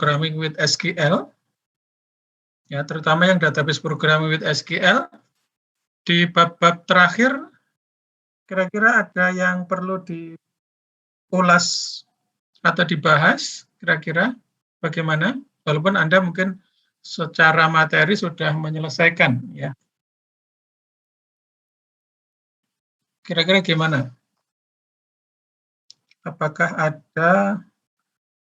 Programming with SQL, ya, terutama yang database programming with SQL. Di bab-bab terakhir, kira-kira ada yang perlu diulas atau dibahas, kira-kira bagaimana? Walaupun Anda mungkin secara materi sudah menyelesaikan, ya. Kira-kira gimana? Apakah ada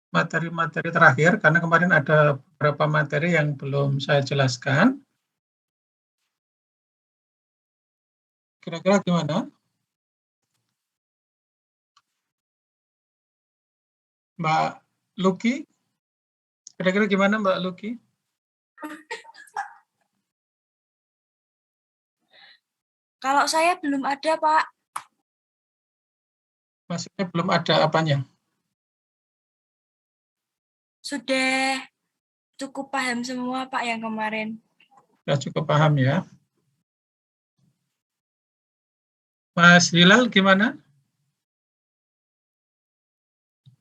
materi-materi terakhir? Karena kemarin ada beberapa materi yang belum saya jelaskan. Kira-kira gimana? Mbak Luki? Kira-kira gimana Mbak Luki? Kalau saya belum ada, Pak. Maksudnya belum ada apanya? Sudah cukup paham semua, Pak, yang kemarin. Sudah cukup paham ya. Mas Hilal gimana?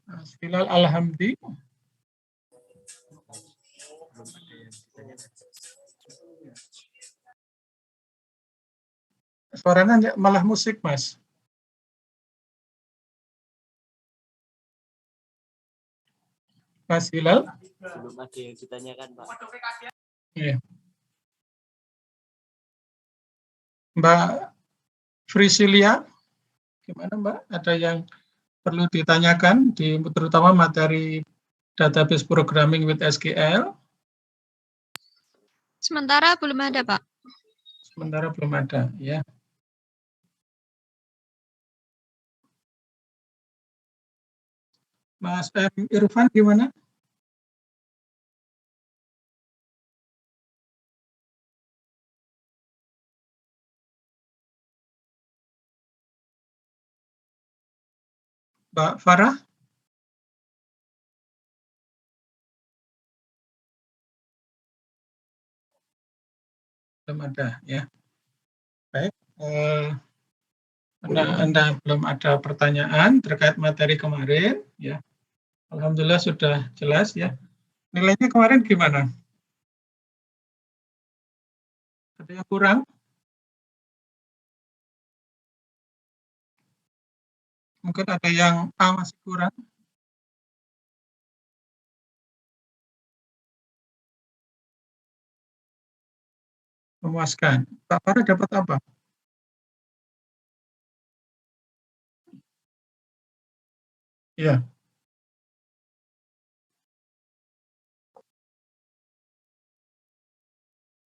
Mas Hilal alhamdulillah. Suaranya malah musik, Mas. Mas Hilal? Belum ada yang ditanyakan, Pak. Iya. Mbak Frisilia, gimana Mbak? Ada yang perlu ditanyakan, terutama materi database programming with SQL? Sementara belum ada, Pak. Sementara belum ada, ya. Mas Irfan gimana? Mbak Farah? Belum ada, ya. Baik. Anda belum ada pertanyaan terkait materi kemarin, ya. Alhamdulillah sudah jelas, ya. Nilainya kemarin gimana? Ada yang kurang? Mungkin ada yang A masih kurang? Memuaskan. Pak Farah dapat apa? Ya.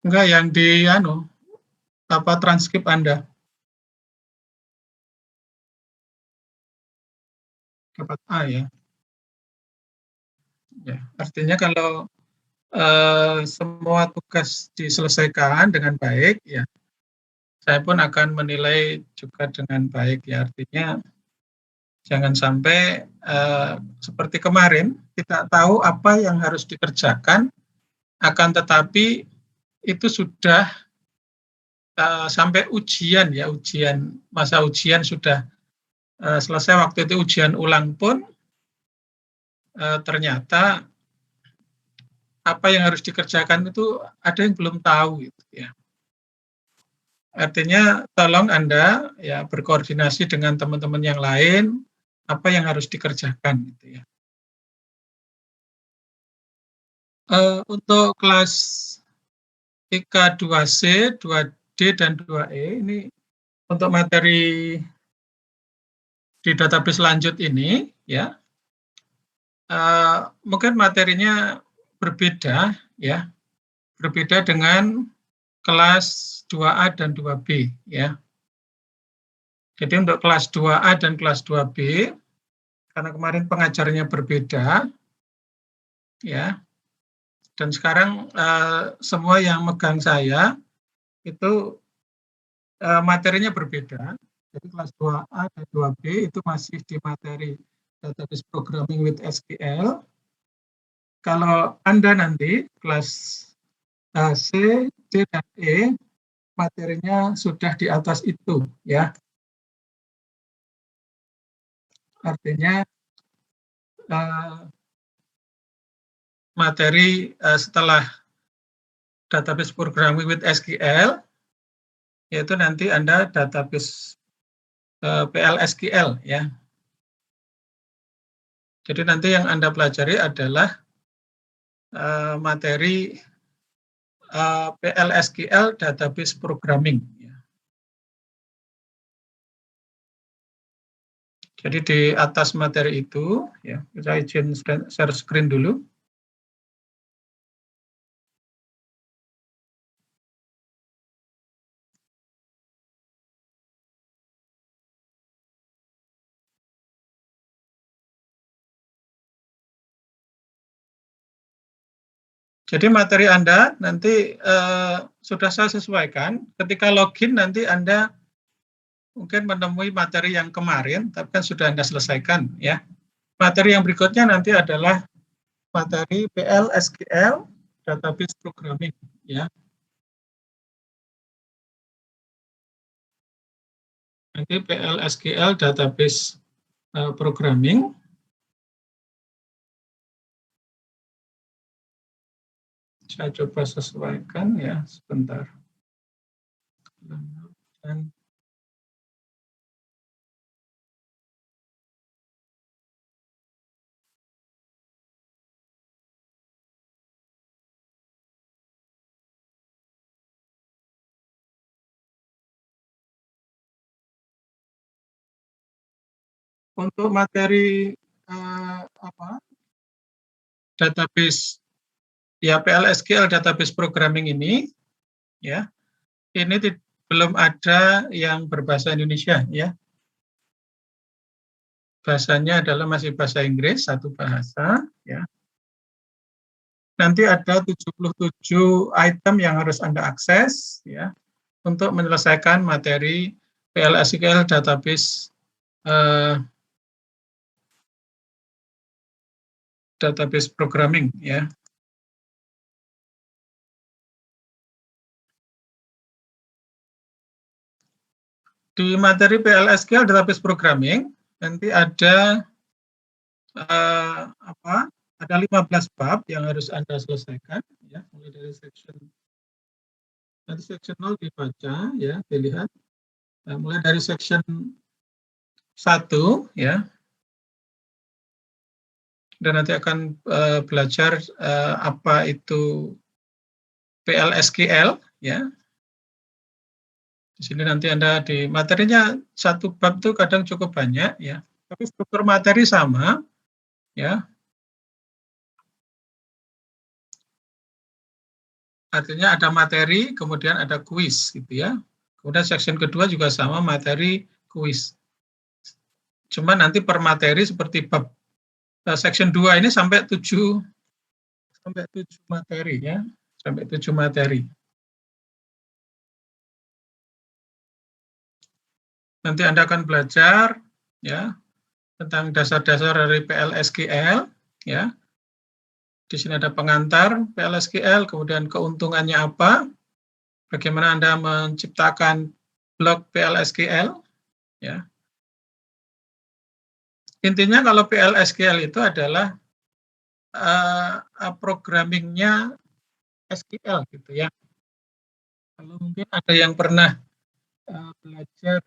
Enggak, yang di transkrip Anda. Dapat A ya. Ya, artinya kalau semua tugas diselesaikan dengan baik, ya, saya pun akan menilai juga dengan baik, ya. Artinya jangan sampai seperti kemarin kita tahu apa yang harus dikerjakan, akan tetapi itu sudah sampai ujian, ya, masa ujian sudah selesai, waktu itu ujian ulang pun ternyata apa yang harus dikerjakan itu ada yang belum tahu, gitu ya. Artinya tolong Anda ya berkoordinasi dengan teman-teman yang lain apa yang harus dikerjakan, gitu ya. Untuk kelas IK 2C, 2D dan 2E ini untuk materi di database lanjut ini, ya, mungkin materinya berbeda, ya, berbeda dengan kelas 2A dan 2B, ya. Jadi untuk kelas 2A dan kelas 2B, karena kemarin pengajarnya berbeda, ya, dan sekarang semua yang megang saya itu materinya berbeda. Jadi kelas 2A dan 2B itu masih di materi database programming with SQL. Kalau Anda nanti kelas C, D, dan E, materinya sudah di atas itu, ya. Artinya materi setelah database programming with SQL, yaitu nanti Anda database PL/SQL ya. Jadi nanti yang Anda pelajari adalah materi PL/SQL database programming. Ya. Jadi di atas materi itu, ya, kita izin share screen dulu. Jadi materi Anda nanti sudah saya sesuaikan. Ketika login nanti Anda mungkin menemui materi yang kemarin, tapi kan sudah Anda selesaikan ya. Materi yang berikutnya nanti adalah materi PL/SQL database programming ya. Nanti PL/SQL database programming. Saya coba sesuaikan ya, sebentar. Dan untuk materi database ya PL/SQL database programming ini ya, ini belum ada yang berbahasa Indonesia ya. Bahasanya adalah masih bahasa Inggris, satu bahasa ya. Nanti ada 77 item yang harus Anda akses ya untuk menyelesaikan materi PL/SQL database database programming ya. Di materi PL/SQL database programming nanti ada ada 15 bab yang harus Anda selesaikan ya, mulai dari section nanti section 0 dibaca ya, dilihat. Nah, mulai dari section 1 ya. Dan nanti akan belajar apa itu PL/SQL ya. Di sini nanti Anda di materinya satu bab itu kadang cukup banyak ya, tapi struktur materi sama ya. Artinya ada materi, kemudian ada kuis gitu ya. Kemudian section kedua juga sama, materi, kuis. Cuma nanti per materi seperti bab section 2 ini sampai 7 materi ya, sampai 7 materi. Nanti Anda akan belajar ya tentang dasar-dasar dari PL/SQL ya. Di sini ada pengantar PL/SQL, kemudian keuntungannya apa, bagaimana Anda menciptakan blok PL/SQL ya. Intinya kalau PL/SQL itu adalah programmingnya SQL gitu ya. Kalau mungkin ada yang pernah belajar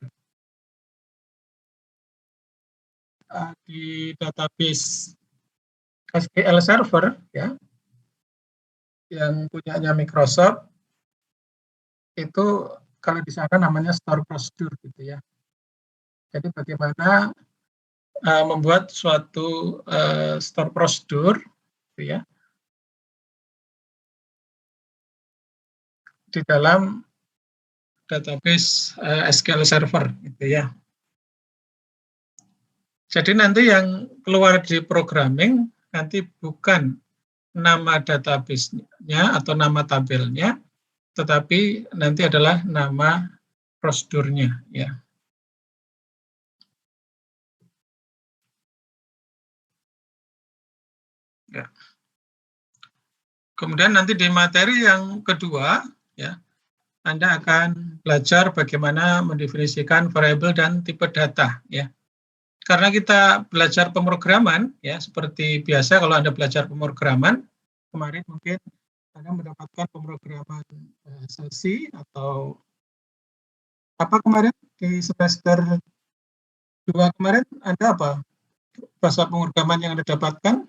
di database SQL Server ya, yang punyanya Microsoft, itu kalau di sana namanya store procedure gitu ya. Jadi bagaimana membuat suatu store procedure gitu ya di dalam database SQL Server gitu ya. Jadi nanti yang keluar di programming nanti bukan nama database-nya atau nama tabelnya, tetapi nanti adalah nama prosedurnya ya. Ya. Kemudian nanti di materi yang kedua ya, Anda akan belajar bagaimana mendefinisikan variabel dan tipe data ya. Karena kita belajar pemrograman ya, seperti biasa kalau Anda belajar pemrograman kemarin mungkin Anda mendapatkan pemrograman bahasa C atau apa kemarin di semester 2 kemarin Anda apa? Bahasa pemrograman yang Anda dapatkan?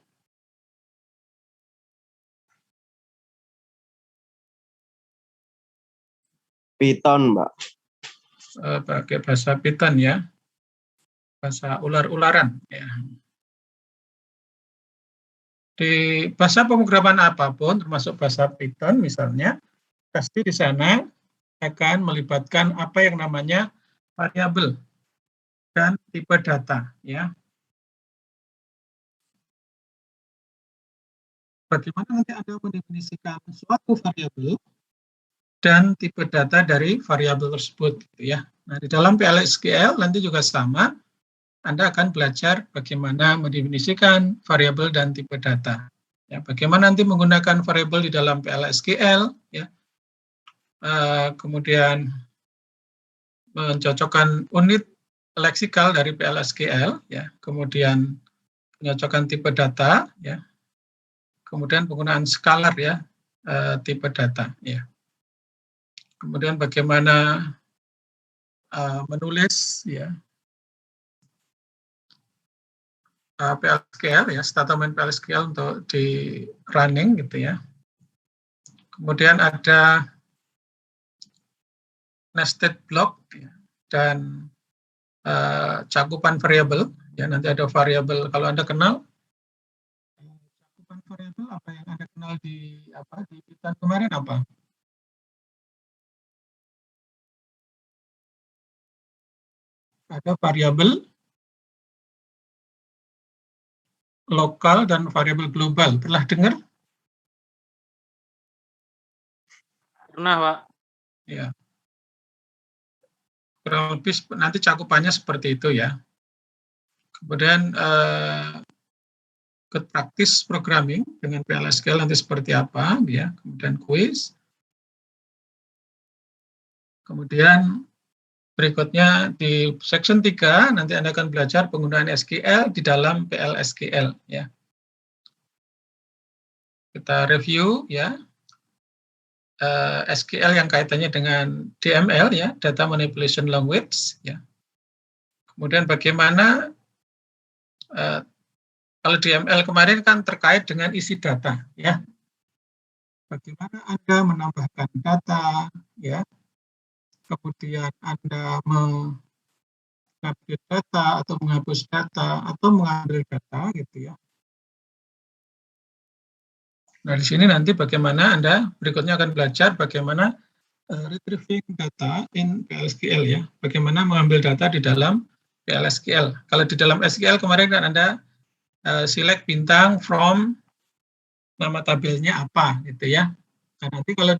Python, Mbak. Pakai bahasa Python ya. Bahasa ular-ularan ya. Di bahasa pemrograman apapun termasuk bahasa Python misalnya, pasti di sana akan melibatkan apa yang namanya variabel dan tipe data ya. Bagaimana nanti Anda mendefinisikan suatu variabel dan tipe data dari variabel tersebut gitu ya. Nah, di dalam PLSQL nanti juga sama, Anda akan belajar bagaimana mendefinisikan variabel dan tipe data. Ya, bagaimana nanti menggunakan variabel di dalam PLSQL ya. Kemudian mencocokkan unit leksikal dari PLSQL ya, kemudian menyocokkan tipe data ya. Kemudian penggunaan scalar ya, tipe data ya. Kemudian bagaimana menulis ya PLSQL ya, statement PLSQL untuk di running gitu ya. Kemudian ada nested block ya, dan cakupan variabel ya, nanti ada variabel kalau Anda kenal cakupan variabel apa yang Anda kenal di Python kemarin apa? Ada variabel lokal dan variabel global. Pernah dengar? Pernah, Pak. Ya. Kurang lebih nanti cakupannya seperti itu ya. Kemudian good practice programming dengan PLSQL nanti seperti apa ya. Kemudian quiz. Kemudian berikutnya di section 3 nanti Anda akan belajar penggunaan SQL di dalam PLSQL ya. Kita review ya. SQL yang kaitannya dengan DML ya, Data Manipulation Language ya. Kemudian bagaimana kalau DML kemarin kan terkait dengan isi data ya. Bagaimana Anda menambahkan data ya. Kemudian Anda mengupdate data atau menghapus data atau mengambil data gitu ya. Nah, di sini nanti bagaimana Anda berikutnya akan belajar bagaimana retrieving data in PLSQL ya. Bagaimana mengambil data di dalam PLSQL. Kalau di dalam SQL kemarin kan Anda select bintang from nama tabelnya apa gitu ya. Nah, nanti kalau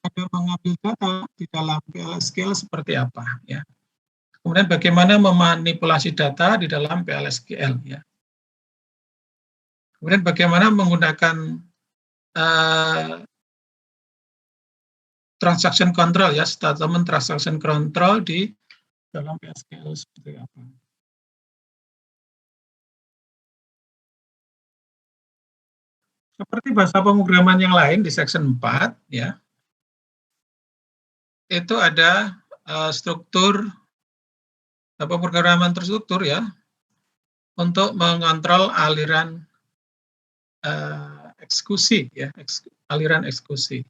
Anda mengambil data di dalam PLSQL seperti apa ya. Kemudian bagaimana memanipulasi data di dalam PLSQL ya. Kemudian bagaimana menggunakan transaction control ya, statement transaction control di dalam PLSQL seperti apa. Seperti bahasa pemrograman yang lain di section 4 ya. Itu ada struktur pemrograman terstruktur ya untuk mengontrol aliran eksekusi ya, aliran eksekusi.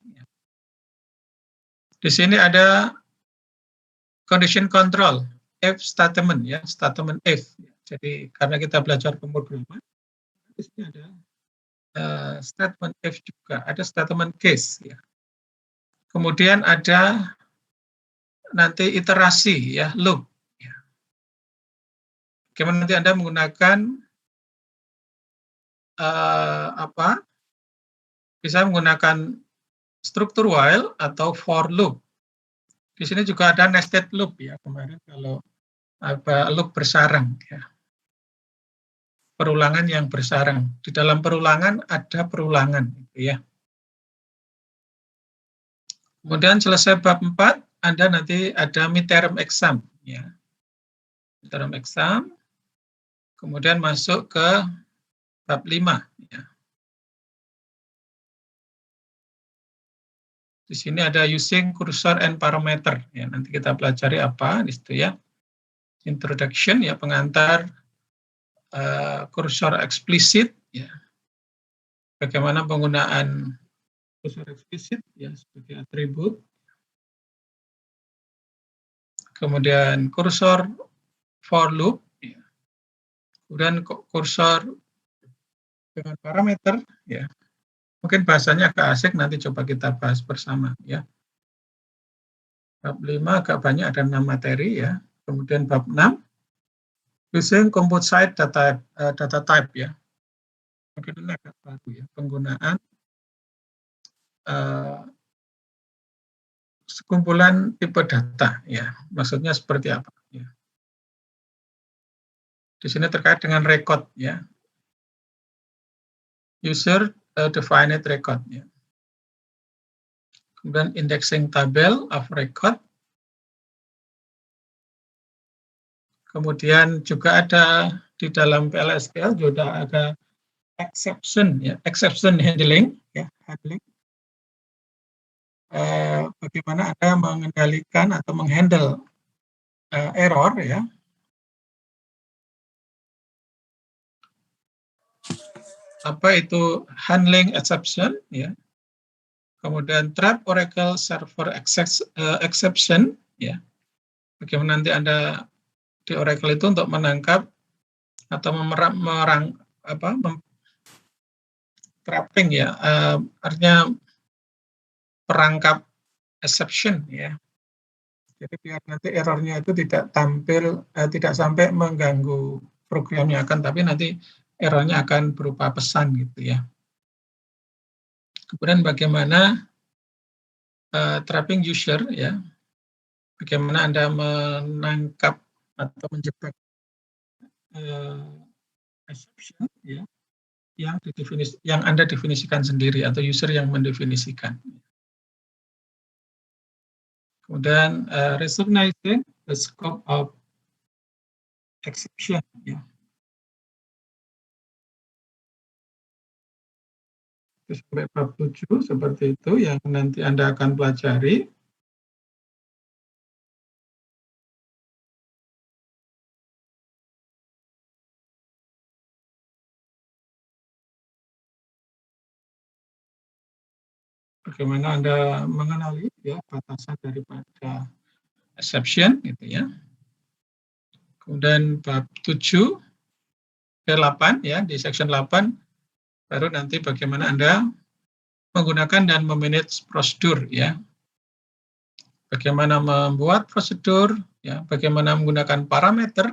Di sini ada condition control, if statement ya, statement if. Jadi karena kita belajar pemrograman, di sini ada statement if juga, ada statement case ya. Kemudian ada nanti iterasi ya, loop. Ya. Bagaimana nanti Anda menggunakan bisa menggunakan struktur while atau for loop. Di sini juga ada nested loop ya kemarin kalau loop bersarang ya. Perulangan yang bersarang. Di dalam perulangan ada perulangan gitu ya. Kemudian selesai bab 4, Anda nanti ada midterm exam ya. Midterm exam. Kemudian masuk ke bab 5 ya. Di sini ada using cursor and parameter. Ya, nanti kita pelajari apa di situ ya. Introduction ya, pengantar, cursor eksplisit ya. Bagaimana penggunaan cursor eksplisit ya sebagai atribut. Kemudian cursor for loop ya. Kemudian kursor dengan parameter ya. Mungkin bahasanya agak asik, nanti coba kita bahas bersama ya. Bab 5 agak banyak, ada 6 materi ya. Kemudian bab 6 using composite data type ya. Mungkin ini agak baru ya, penggunaan sekumpulan tipe data ya. Maksudnya seperti apa ya. Di sini terkait dengan record ya. User defined record ya. Kemudian indexing table of record. Kemudian juga ada di dalam PLSQL juga ada exception ya, exception handling ya, handling. Bagaimana Anda mengendalikan atau menghandle error ya. Apa itu handling exception ya. Kemudian trap Oracle server exception ya. Bagaimana nanti Anda di Oracle itu untuk menangkap atau trapping ya, artinya perangkap exception ya. Jadi biar nanti errornya itu tidak tampil, tidak sampai mengganggu programnya akan, tapi nanti errornya akan berupa pesan gitu ya. Kemudian bagaimana trapping user ya, bagaimana Anda menangkap atau menjebak exception ya, yang Anda definisikan sendiri atau user yang mendefinisikan. Kemudian recognizing the scope of exception ya. Sampai bab 7 seperti itu yang nanti Anda akan pelajari. Bagaimana Anda mengenali ya batasan daripada exception gitu ya. Kemudian bab 7 ke 8 ya, di section 8 baru nanti bagaimana Anda menggunakan dan memanage prosedur ya. Bagaimana membuat prosedur ya, bagaimana menggunakan parameter,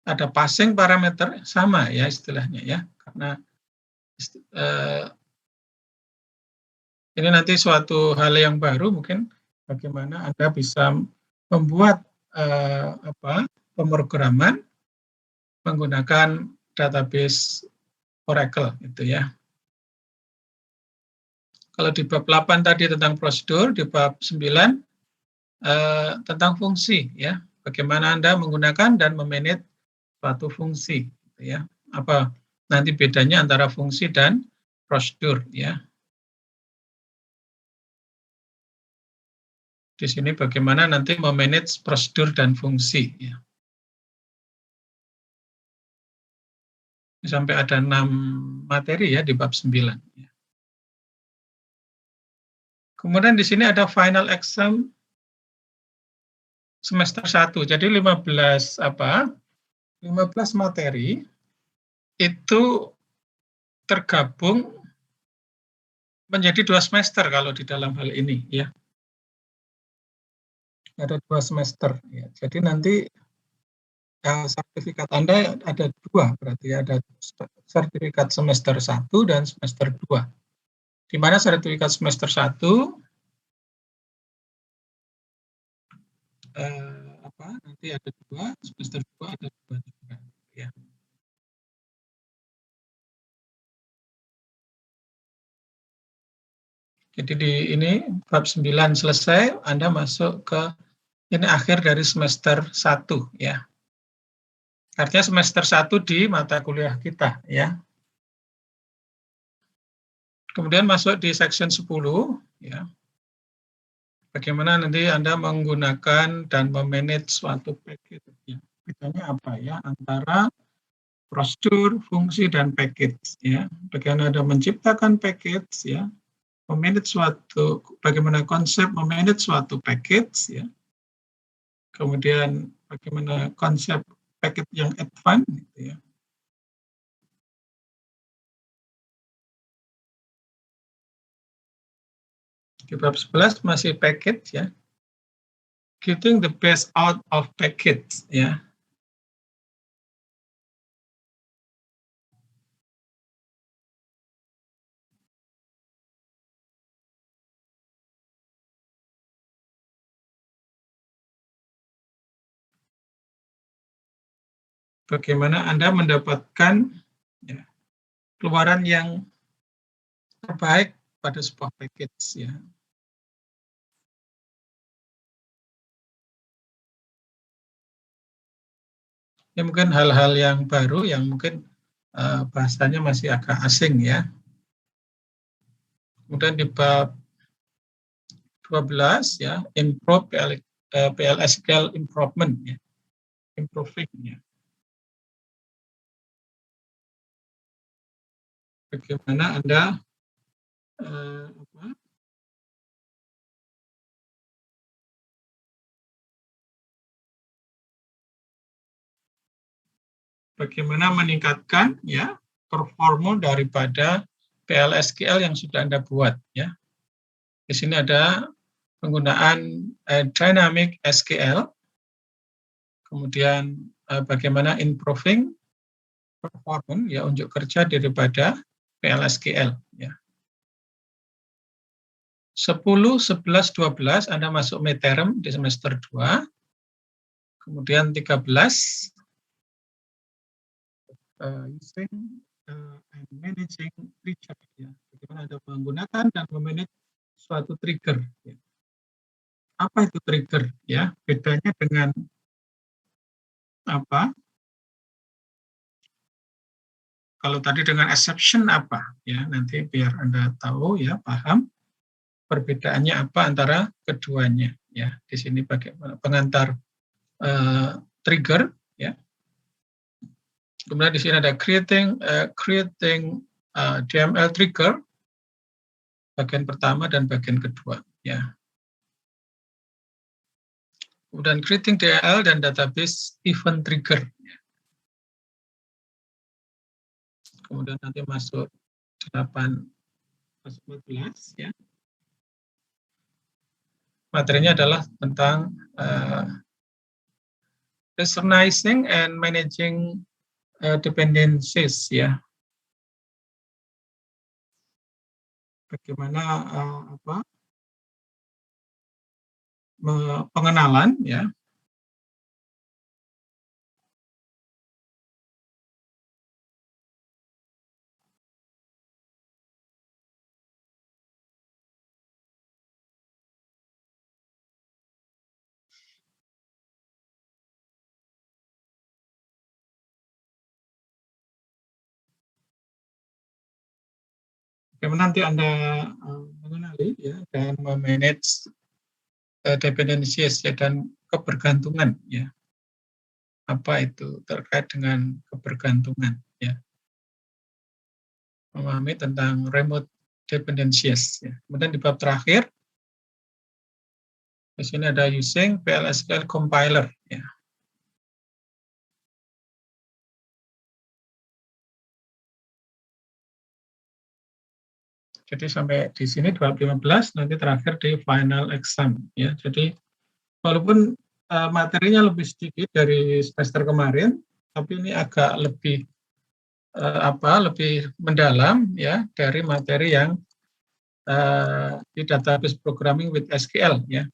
ada passing parameter sama ya istilahnya ya. Karena ini nanti suatu hal yang baru mungkin bagaimana Anda bisa membuat pemrograman menggunakan database Oracle gitu ya. Kalau di bab 8 tadi tentang prosedur, di bab 9 tentang fungsi ya. Bagaimana Anda menggunakan dan memanage suatu fungsi gitu ya. Apa nanti bedanya antara fungsi dan prosedur ya. Di sini bagaimana nanti memanage prosedur dan fungsi ya. Sampai ada 6 materi ya di bab 9. Ya. Kemudian di sini ada final exam semester 1. Jadi 15 materi itu tergabung menjadi 2 semester kalau di dalam hal ini ya. Ada 2 semester ya. Jadi nanti sertifikat Anda ada 2, berarti ada sertifikat semester 1 dan semester 2. Di mana sertifikat semester 1 nanti ada 2, semester 2 ada 2 juga ya. Jadi di ini bab 9 selesai, Anda masuk ke ini akhir dari semester 1 ya. Artinya semester 1 di mata kuliah kita ya. Kemudian masuk di section 10 ya. bagaimana nanti Anda menggunakan dan memanage suatu package. Ya. Bedanya apa ya antara prosedur, fungsi, dan package. Ya. Bagaimana Anda menciptakan package, ya, memanage suatu, bagaimana konsep memanage suatu package, ya. Kemudian bagaimana konsep package yang advance, gitu ya. Di bab 11 masih package, ya. Getting the best out of package, ya. Bagaimana Anda mendapatkan, ya, keluaran yang terbaik pada sebuah package, ya. Ya mungkin hal-hal yang baru yang mungkin bahasanya masih agak asing, ya. Kemudian di bab 12, ya, improve PLSQL improvement, ya, improving, ya. Bagaimana Anda bagaimana meningkatkan, ya, performa daripada PLSQL yang sudah Anda buat, ya. Di sini ada penggunaan dynamic SQL, kemudian bagaimana improving performance, ya, unjuk kerja daripada PLSQL, ya. 10, 11, 12 Anda masuk midterm di semester 2. Kemudian 13 using and managing trigger, ya. Bagaimana Anda menggunakan dan memanage suatu trigger, ya. Apa itu trigger, ya? Bedanya dengan apa? Kalau tadi dengan exception apa, ya? Nanti biar Anda tahu, ya, paham perbedaannya apa antara keduanya, ya. Di sini bagaimana pengantar trigger, ya. Kemudian di sini ada creating DML trigger, bagian pertama dan bagian kedua, ya. Kemudian creating DML dan database event trigger, ya. Kemudian nanti masuk 14, ya. Materinya adalah tentang recognizing and managing dependencies, ya. Bagaimana pengenalan, ya. Bagaimana nanti Anda mengenali, ya, dan memanage dependencies, ya, dan kebergantungan, ya. Apa itu terkait dengan kebergantungan, ya. Memahami tentang remote dependencies, ya. Kemudian di bab terakhir, di sini ada using PLSQL compiler, ya. Jadi sampai di sini 2015, nanti terakhir di final exam, ya. Jadi walaupun materinya lebih sedikit dari semester kemarin, tapi ini agak lebih lebih mendalam, ya, dari materi yang di database programming with SQL, ya.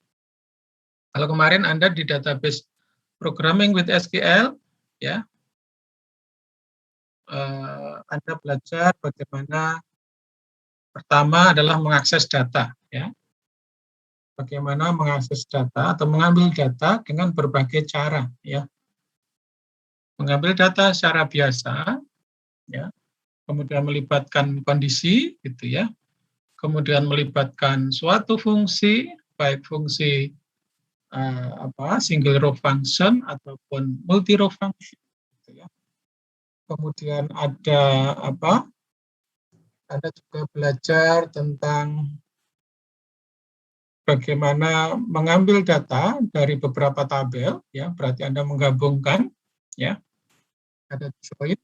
Kalau kemarin Anda di database programming with SQL, ya, Anda belajar bagaimana pertama adalah mengakses data, ya. Bagaimana mengakses data atau mengambil data dengan berbagai cara, ya. Mengambil data secara biasa, ya. Kemudian melibatkan kondisi, gitu ya. Kemudian melibatkan suatu fungsi, baik fungsi single row function ataupun multi row function. Gitu ya. Kemudian ada Anda juga belajar tentang bagaimana mengambil data dari beberapa tabel, ya, berarti Anda menggabungkan, ya, ada join,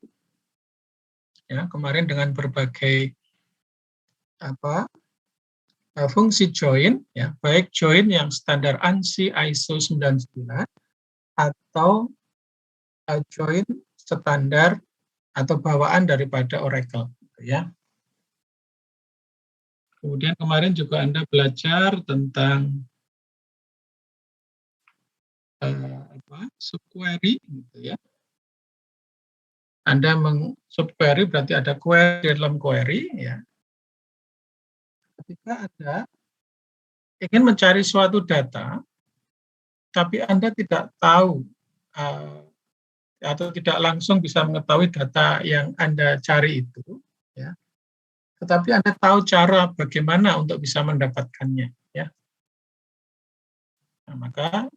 ya, kemarin dengan berbagai fungsi join, ya, baik join yang standar ANSI ISO 99 atau join standar atau bawaan daripada Oracle, ya. Kemudian kemarin juga Anda belajar tentang subquery, gitu ya. Anda subquery berarti ada query dalam query, ya. Ketika Anda ingin mencari suatu data, tapi Anda tidak tahu atau tidak langsung bisa mengetahui data yang Anda cari itu, ya. Tetapi Anda tahu cara bagaimana untuk bisa mendapatkannya, ya. Nah, maka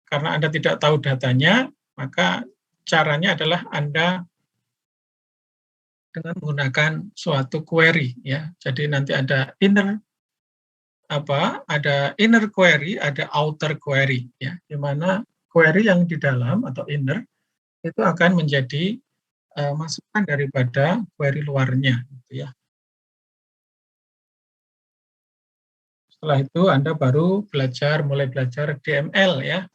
karena Anda tidak tahu datanya, maka caranya adalah Anda dengan menggunakan suatu query, ya. Jadi nanti ada inner query, ada outer query, ya. Di mana query yang di dalam atau inner itu akan menjadi masukan daripada query luarnya, gitu ya. Setelah itu Anda baru mulai belajar DML, ya.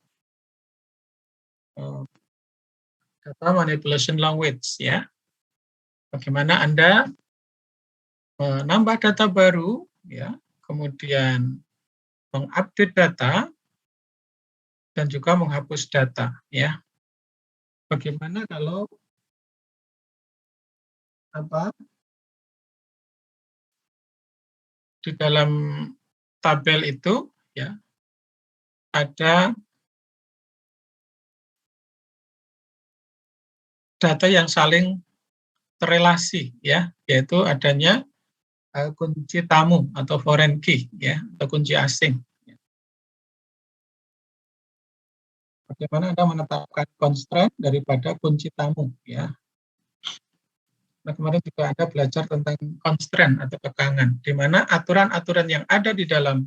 Data Manipulation Language, ya. Bagaimana Anda menambah data baru, ya, kemudian mengupdate data, dan juga menghapus data, ya. Bagaimana kalau di dalam tabel itu, ya, ada data yang saling terrelasi, ya, yaitu adanya kunci tamu atau foreign key, ya, atau kunci asing. Bagaimana Anda menetapkan constraint daripada kunci tamu, ya. Nah, kemarin juga Anda belajar tentang constraint atau kekangan, di mana aturan-aturan yang ada di dalam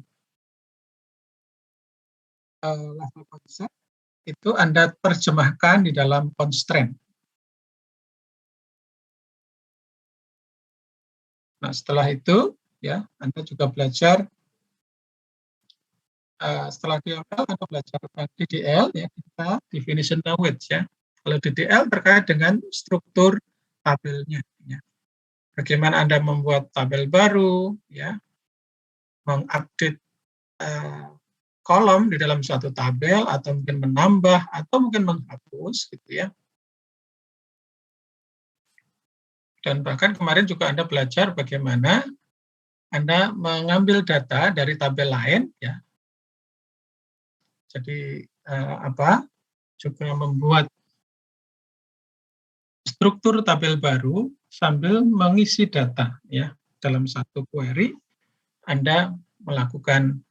level konsep itu Anda terjemahkan di dalam constraint. Nah, setelah itu, ya, Anda juga belajar setelah DML Anda belajar DDL, ya, kita definition language, ya. Kalau DDL terkait dengan struktur tabelnya, ya. Bagaimana Anda membuat tabel baru, ya, mengupdate kolom di dalam suatu tabel, atau mungkin menambah, atau mungkin menghapus, gitu ya. Dan bahkan kemarin juga Anda belajar bagaimana Anda mengambil data dari tabel lain, ya. Jadi juga membuat struktur tabel baru sambil mengisi data, ya, dalam satu query. Anda melakukan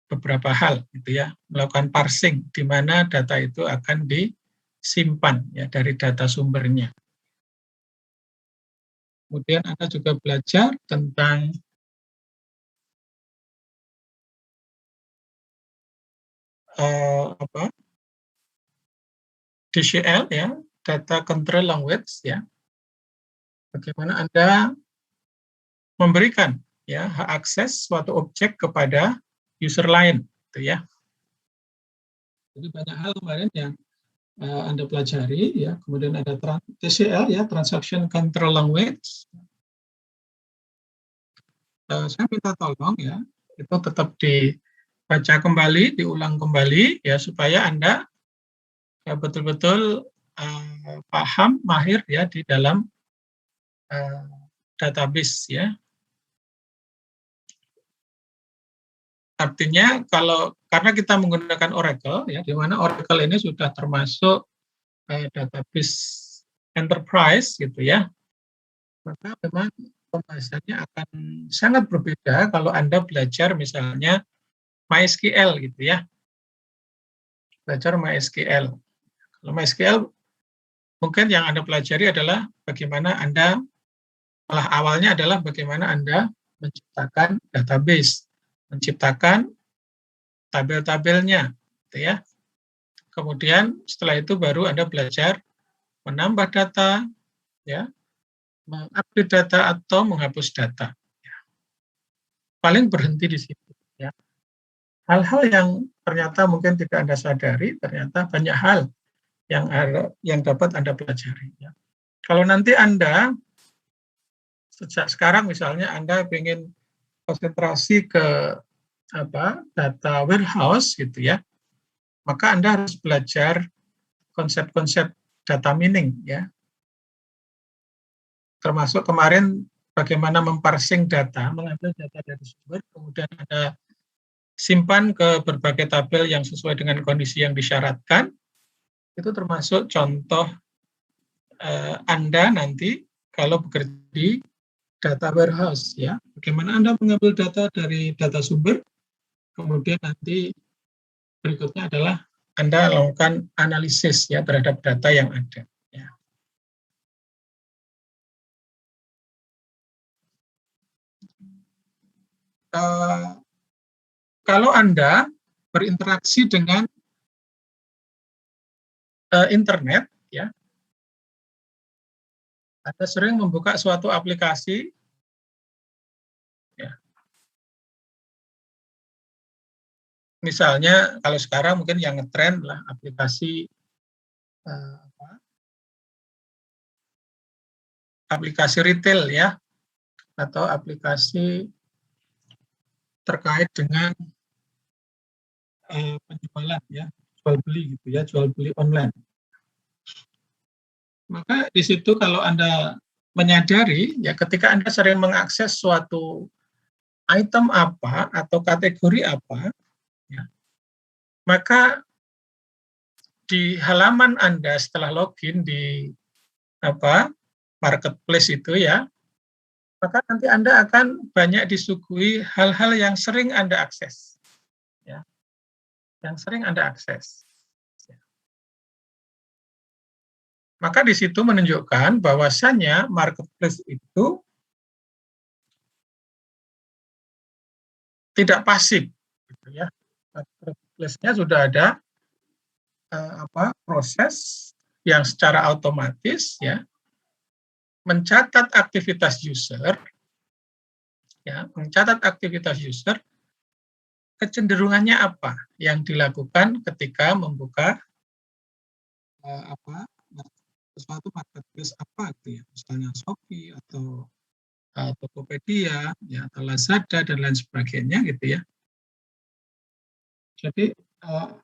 beberapa hal, gitu ya, melakukan parsing di mana data itu akan disimpan, ya, dari data sumbernya. Kemudian Anda juga belajar tentang DCL, ya, Data Control Language, ya. Bagaimana Anda memberikan, ya, hak akses suatu objek kepada user lain, gitu ya. Jadi banyak hal kemarin yang Anda pelajari, ya. Kemudian ada TCL, ya, Transaction Control Language. Saya minta tolong, ya, itu tetap dibaca kembali, diulang kembali, ya, supaya Anda betul-betul paham, mahir, ya, di dalam database, ya. Artinya karena kita menggunakan Oracle, ya, di mana Oracle ini sudah termasuk database enterprise, gitu ya, maka memang pembahasannya akan sangat berbeda kalau Anda belajar misalnya MySQL gitu ya. Belajar MySQL. Kalau MySQL mungkin yang Anda pelajari adalah bagaimana Anda, malah awalnya adalah bagaimana Anda menciptakan database, menciptakan tabel-tabelnya, gitu ya. Kemudian setelah itu baru Anda belajar menambah data, ya, mengupdate data atau menghapus data. Ya. Paling berhenti di situ. Ya. Hal-hal yang ternyata mungkin tidak Anda sadari, ternyata banyak hal yang dapat Anda pelajari. Ya. Kalau nanti Anda sejak sekarang misalnya Anda ingin konsentrasi ke data warehouse gitu ya, maka Anda harus belajar konsep-konsep data mining ya. Termasuk kemarin bagaimana memparsing data, mengambil data dari sumber, kemudian Anda simpan ke berbagai tabel yang sesuai dengan kondisi yang disyaratkan. Itu termasuk contoh Anda nanti kalau bekerja di data warehouse ya. Bagaimana Anda mengambil data dari data sumber, kemudian nanti berikutnya adalah Anda lakukan analisis ya terhadap data yang ada. Ya. Kalau Anda berinteraksi dengan internet, ya, Anda sering membuka suatu aplikasi, ya. Misalnya kalau sekarang mungkin yang ngetren lah aplikasi aplikasi retail ya, atau aplikasi terkait dengan penjualan ya, jual beli gitu ya, jual beli online. Maka di situ kalau Anda menyadari ya ketika Anda sering mengakses suatu item apa atau kategori apa, ya, maka di halaman Anda setelah login di marketplace itu ya, maka nanti Anda akan banyak disuguhi hal-hal yang sering Anda akses. Ya. Yang sering Anda akses. Ya. Maka di situ menunjukkan bahwasannya marketplace itu tidak pasif. Gitu ya. Marketplace-nya sudah ada proses yang secara otomatis ya mencatat aktivitas user, ya, mencatat aktivitas user, kecenderungannya apa yang dilakukan ketika membuka suatu marketplace apa gitu ya, misalnya Shopee atau Tokopedia, ya, atau Lazada dan lain sebagainya gitu ya. Jadi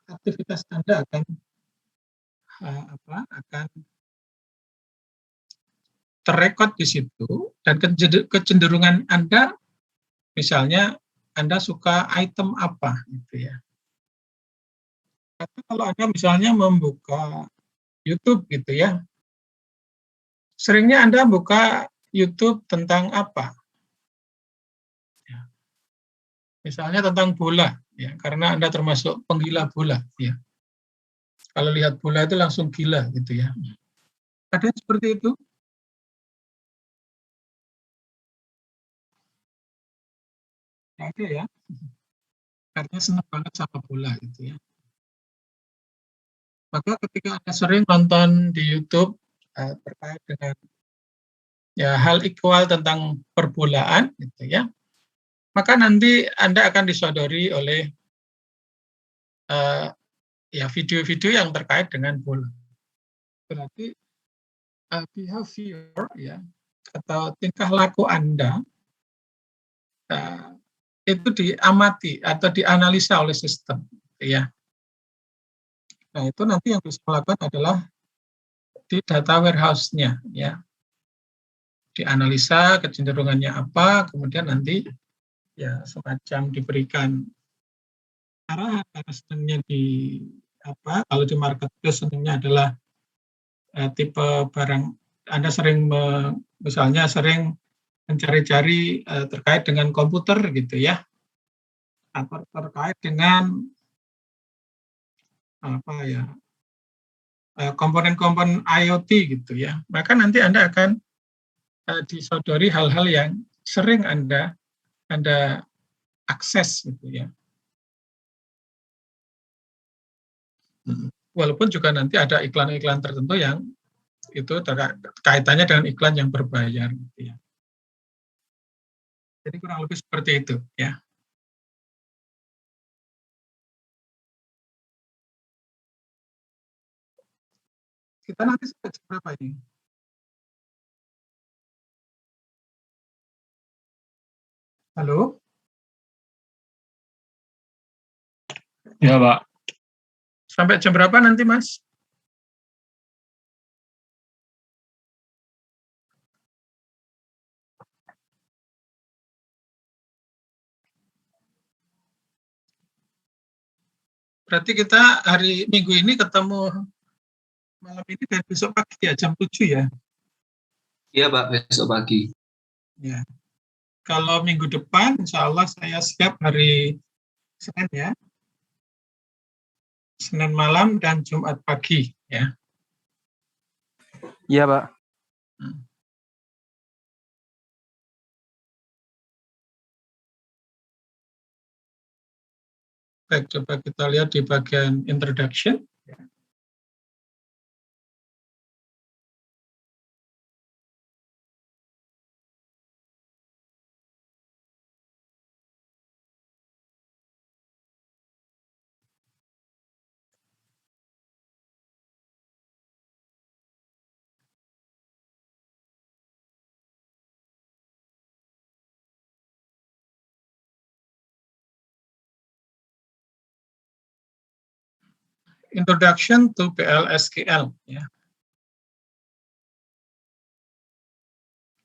aktivitas Anda akan terrekod di situ dan kecenderungan Anda, misalnya Anda suka item apa gitu ya. Atau kalau Anda misalnya membuka YouTube gitu ya, seringnya Anda buka YouTube tentang apa? Ya. Misalnya tentang bola, ya, karena Anda termasuk penggila bola, ya. Kalau lihat bola itu langsung gila gitu ya. Ada yang seperti itu? Ada ya. Karena senang banget sama bola gitu ya. Maka ketika Anda sering nonton di YouTube terkait dengan ya hal ikhwal tentang perbolaan gitu ya, maka nanti Anda akan disodori oleh ya video-video yang terkait dengan bola. Berarti behavior ya atau tingkah laku Anda itu diamati atau dianalisa oleh sistem, ya. Nah itu nanti yang bisa melakukan adalah di data warehouse-nya, ya. Dianalisa kecenderungannya apa, kemudian nanti ya semacam diberikan arahan karena senangnya di kalau di marketplace senangnya adalah tipe barang Anda sering misalnya sering mencari-cari terkait dengan komputer gitu ya, atau terkait dengan apa ya, komponen-komponen IoT gitu ya, maka nanti Anda akan disodori hal-hal yang sering Anda akses gitu ya. Walaupun juga nanti ada iklan-iklan tertentu yang itu kaitannya dengan iklan yang berbayar gitu ya. Jadi kurang lebih seperti itu ya. Kita nanti sampai jam berapa ini? Halo? Ya, Pak. Sampai jam berapa nanti, Mas? Berarti kita hari Minggu ini ketemu malam ini dan besok pagi ya, jam 7 ya? Iya Pak, besok pagi. Ya. Kalau minggu depan, insya Allah saya siap hari Senin ya. Senin malam dan Jumat pagi ya. Iya, Pak. Baik, coba kita lihat di bagian introduction. Introduction to PLSQL ya.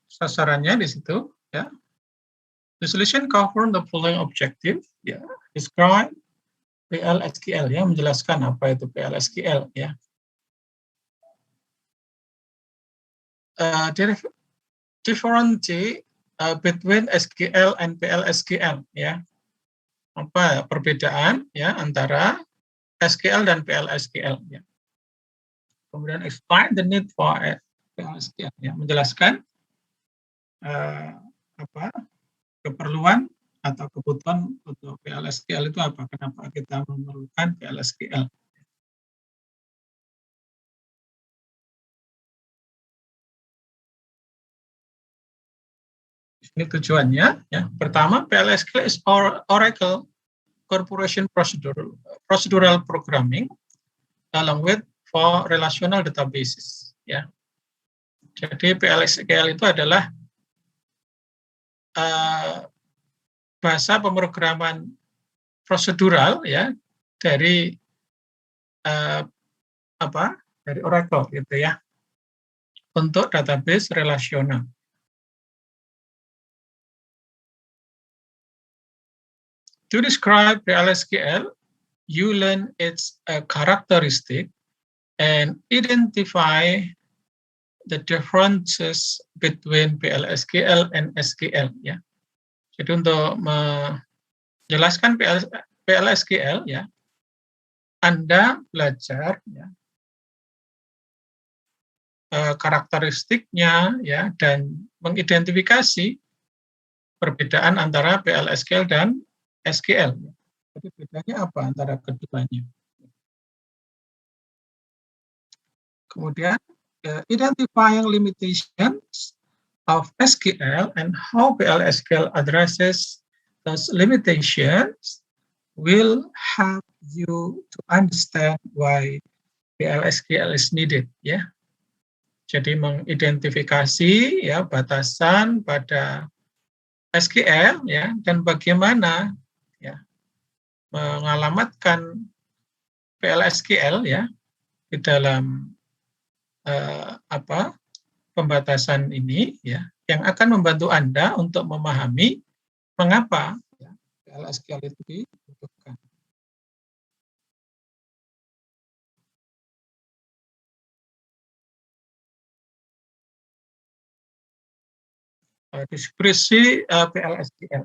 Sasarannya di situ ya. The solution cover the following objective ya. Describe PLSQL ya, menjelaskan apa itu PLSQL ya. Differentiate between SQL and PLSQL ya. Apa perbedaan ya antara SQL dan PLSQL ya. Kemudian explain the need for PLSQL ya, menjelaskan apa keperluan atau kebutuhan untuk PLSQL itu apa, kenapa kita memerlukan PLSQL. Ini tujuannya ya. Pertama, PLSQL is Oracle Corporation Procedural Programming along with for relational databases ya. Jadi PLSQL itu adalah bahasa pemrograman prosedural ya dari dari Oracle gitu ya untuk database relasional. To describe PLSQL, you learn its characteristic and identify the differences between PLSQL and SQL ya. Jadi untuk menjelaskan PLSQL ya, Anda belajar ya, karakteristiknya ya dan mengidentifikasi perbedaan antara PLSQL dan SQL. Jadi bedanya apa antara keduanya? Kemudian identifying limitations of SQL and how PLSQL addresses those limitations will help you to understand why PLSQL is needed ya. Jadi mengidentifikasi ya batasan pada SQL ya dan bagaimana ya mengalamatkan PLSQL ya di dalam pembatasan ini ya yang akan membantu Anda untuk memahami mengapa ya, PLSQL itu dibutuhkan. Deskripsi PLSQL.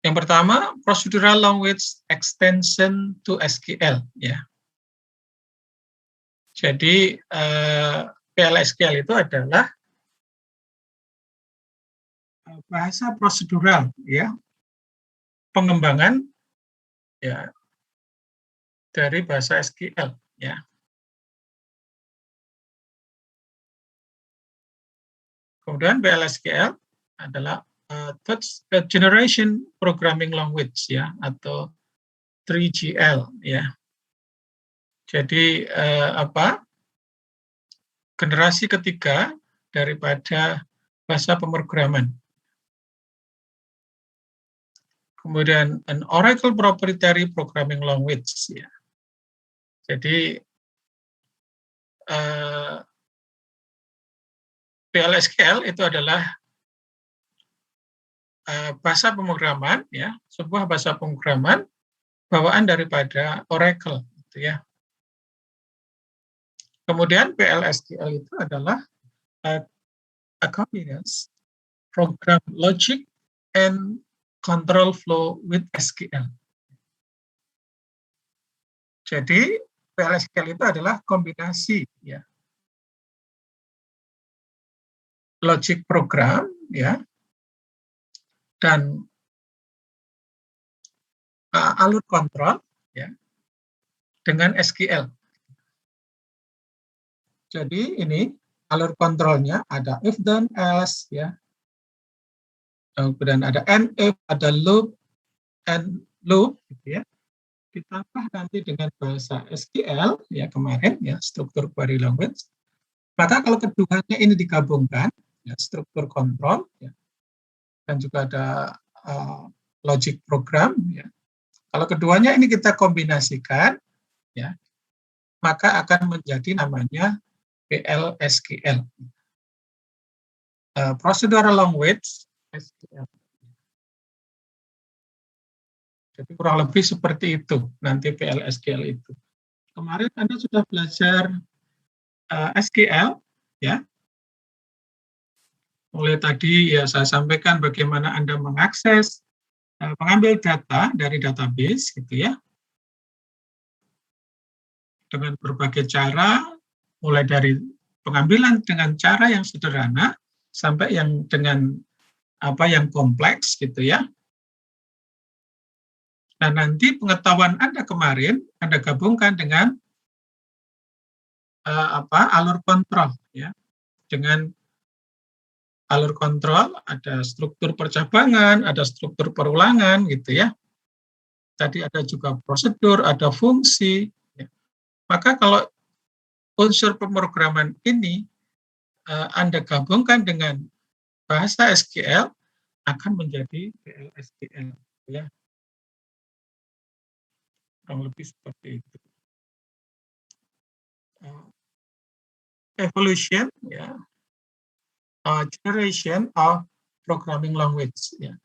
Yang pertama, procedural language extension to SQL, ya. Jadi PLSQL itu adalah bahasa prosedural, ya, pengembangan, ya, dari bahasa SQL, ya. Kemudian PLSQL adalah third generation programming language, ya, atau 3GL, ya. Jadi generasi ketiga daripada bahasa pemrograman. Kemudian an Oracle proprietary programming language, ya. Jadi PLSQL itu adalah bahasa pemrograman, ya, sebuah bahasa pemrograman bawaan daripada Oracle, gitu ya. Kemudian PLSQL itu adalah a combination program logic and control flow with SQL. Jadi PLSQL itu adalah kombinasi, ya, logic program, ya, dan alur kontrol, ya, dengan SQL. Jadi ini alur kontrolnya ada if then else, ya. Kemudian ada and if, ada loop and loop, gitu ya. Ditambah nanti dengan bahasa SQL, ya, kemarin, ya, struktur query language. Maka kalau keduanya ini digabungkan, ya, struktur kontrol, ya, dan juga ada logic program, ya. Kalau keduanya ini kita kombinasikan, ya, maka akan menjadi namanya PLSQL, procedural language SQL. Jadi kurang lebih seperti itu nanti PLSQL itu. Kemarin Anda sudah belajar SQL, ya. Mulai tadi, ya, saya sampaikan bagaimana Anda mengakses, mengambil data dari database, gitu ya, dengan berbagai cara, mulai dari pengambilan dengan cara yang sederhana sampai yang dengan yang kompleks, gitu ya. Nah, nanti pengetahuan Anda kemarin Anda gabungkan dengan alur kontrol, ya. Dengan alur kontrol ada struktur percabangan, ada struktur perulangan, gitu ya. Tadi ada juga prosedur, ada fungsi, ya. Maka kalau unsur pemrograman ini Anda gabungkan dengan bahasa SQL, akan menjadi PLSQL, ya. Kurang lebih seperti itu. Evolution, ya, generation of programming language, ya.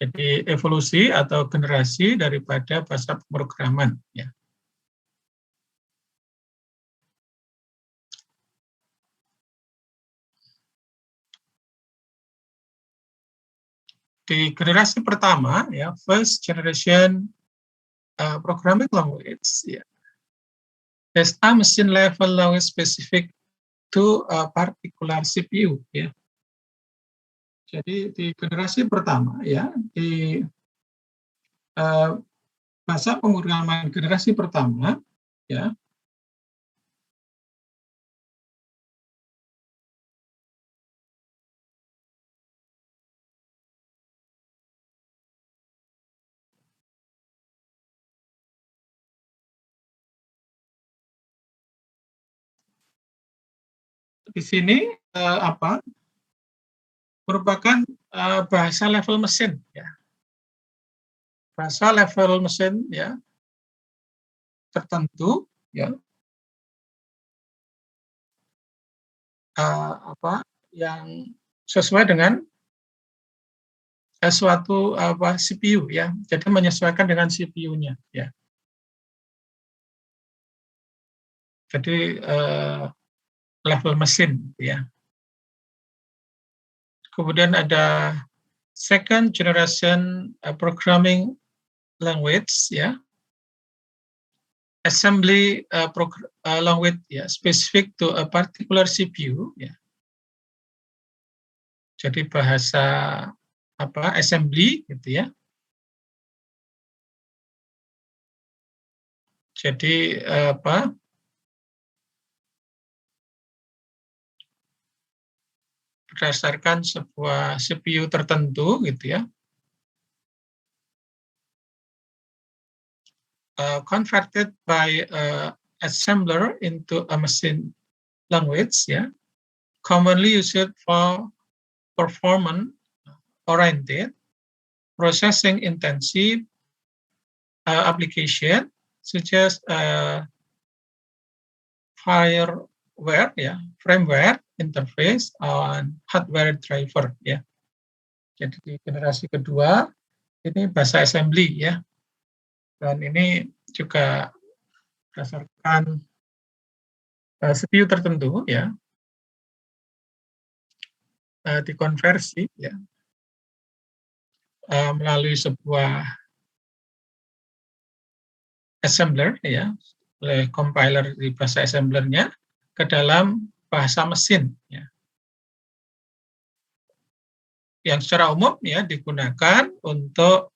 Jadi evolusi atau generasi daripada bahasa pemrograman, ya. Di generasi pertama, ya, first generation programming language, ya, is a machine level language specific to a particular CPU, ya. Jadi di generasi pertama, ya, di bahasa pemrograman generasi pertama, ya, di sini merupakan bahasa level mesin, ya. Bahasa level mesin, ya, tertentu, ya, yang sesuai dengan suatu CPU, ya. Jadi menyesuaikan dengan CPU-nya, ya. Jadi level mesin, ya. Kemudian ada second generation programming language, ya. Assembly language, ya, specific to a particular CPU, ya. Jadi bahasa assembly gitu ya. Jadi berdasarkan sebuah CPU tertentu gitu ya. Converted by assembler into a machine language, ya. Commonly used for performance oriented, processing intensive application such as firmware, ya, firmware interface on hardware driver, ya. Jadi di generasi kedua ini bahasa assembly, ya, dan ini juga berdasarkan CPU tertentu, ya, dikonversi, ya, melalui sebuah assembler, ya, oleh compiler di bahasa assemblernya ke dalam bahasa mesin, ya, yang secara umum, ya, digunakan untuk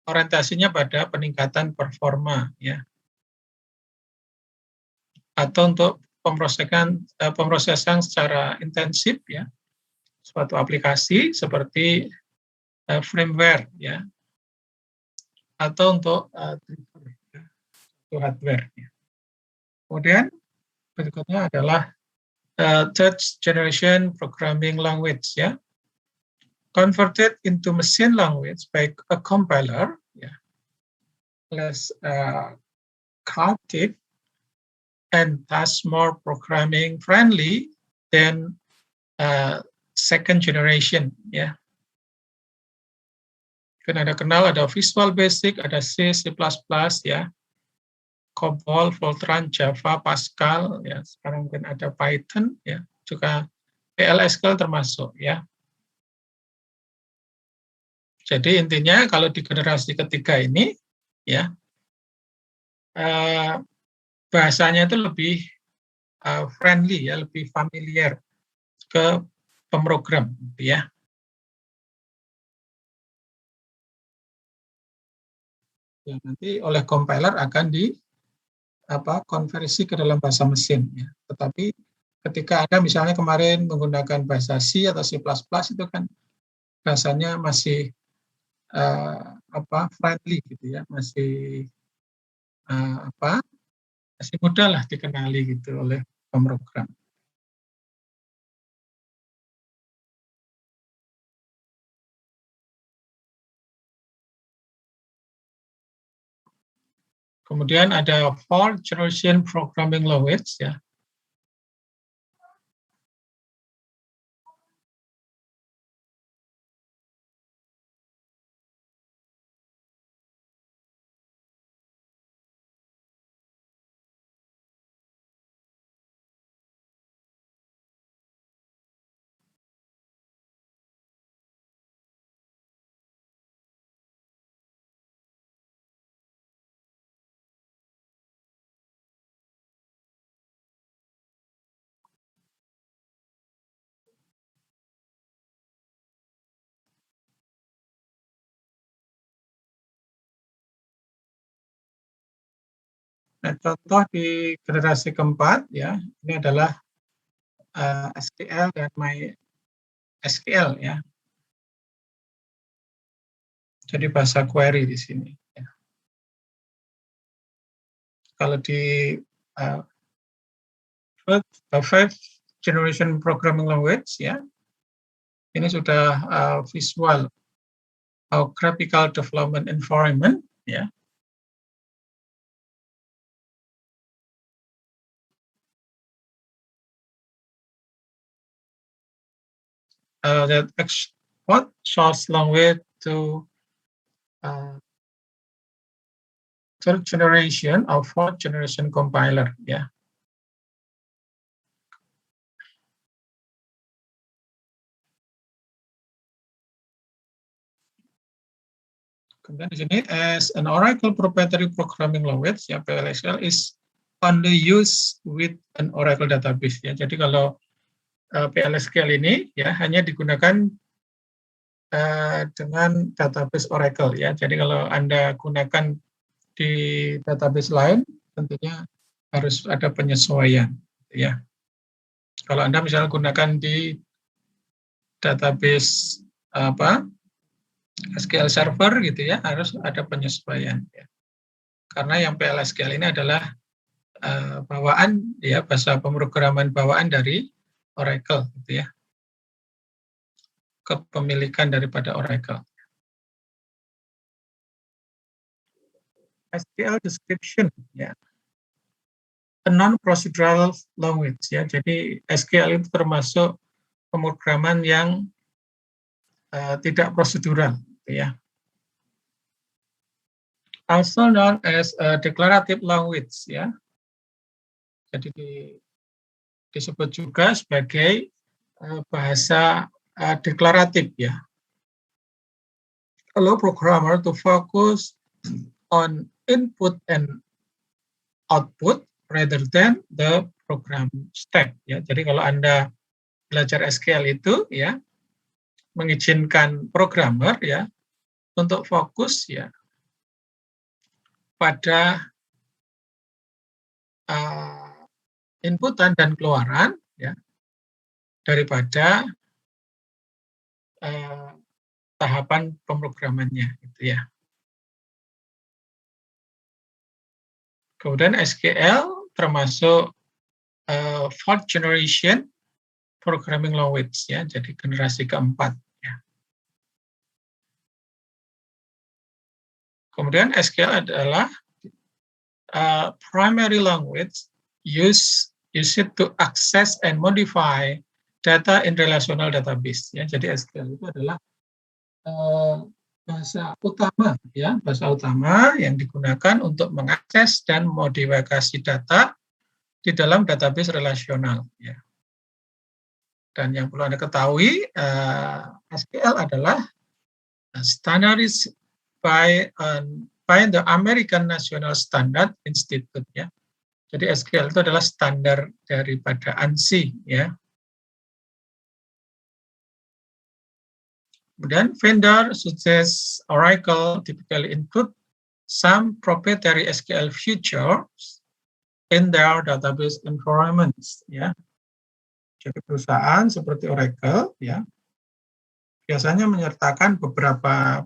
orientasinya pada peningkatan performa, ya, atau untuk pemrosesan secara intensif, ya, suatu aplikasi seperti firmware, ya, atau untuk hardware. Ya. Kemudian berikutnya adalah third generation programming language, ya, converted into machine language by a compiler, ya, less chaotic and thus more programming friendly than second generation, ya. Kan ada kenal, ada Visual Basic, ada C++, ya, COBOL, Fortran, Java, Pascal, ya, sekarang mungkin ada Python, ya, juga PLSQL termasuk, ya. Jadi intinya kalau di generasi ketiga ini, ya, bahasanya itu lebih friendly, ya, lebih familiar ke pemrogram, ya. Ya, nanti oleh compiler akan konversi ke dalam bahasa mesin, ya. Tetapi ketika Anda misalnya kemarin menggunakan bahasa C atau C++, itu kan bahasanya masih friendly gitu ya, masih masih mudah lah dikenali gitu oleh pemrogram. Kemudian ada fourth generation programming language, ya. Nah, contoh di generasi keempat, ya, ini adalah SQL dan MySQL, ya. Jadi bahasa query di sini. Ya. Kalau di fifth generation programming language, ya, ini sudah visual graphical development environment, ya. That export source language to third generation or fourth generation compiler, ya. Kemudian di sini as an Oracle proprietary programming language, ya PLSQL is only used with an Oracle database, ya. Jadi kalau PLSQL ini ya hanya digunakan dengan database Oracle, ya. Jadi kalau Anda gunakan di database lain, tentunya harus ada penyesuaian, ya. Kalau Anda misalnya gunakan di database SQL Server gitu ya, harus ada penyesuaian, ya. Karena yang PLSQL ini adalah bawaan, ya, bahasa pemrograman bawaan dari Oracle gitu ya, kepemilikan daripada Oracle. SQL description, ya, a non-procedural language, ya. Jadi SQL itu termasuk pemrograman yang tidak prosedural, gitu ya. Also known as a declarative language, ya. Jadi disebut juga sebagai bahasa deklaratif, ya. Allow programmer to focus on input and output rather than the program step, ya. Jadi kalau Anda belajar SQL itu, ya, mengizinkan programmer, ya, untuk fokus, ya, pada inputan dan keluaran, ya, daripada tahapan pemrogramannya, gitu ya. Kemudian SQL termasuk fourth generation programming language, ya, jadi generasi keempat, ya. Kemudian SQL adalah primary language used to access and modify data in relational database, ya. Jadi SQL itu adalah bahasa utama, ya, bahasa utama yang digunakan untuk mengakses dan modifikasi data di dalam database relasional, ya. Dan yang perlu Anda ketahui, SQL adalah standardized by the American National Standard Institute, ya. Jadi SQL itu adalah standar daripada ANSI, ya. Kemudian vendor such as Oracle typically include some proprietary SQL features in their database environments, ya. Jadi perusahaan seperti Oracle, ya, biasanya menyertakan beberapa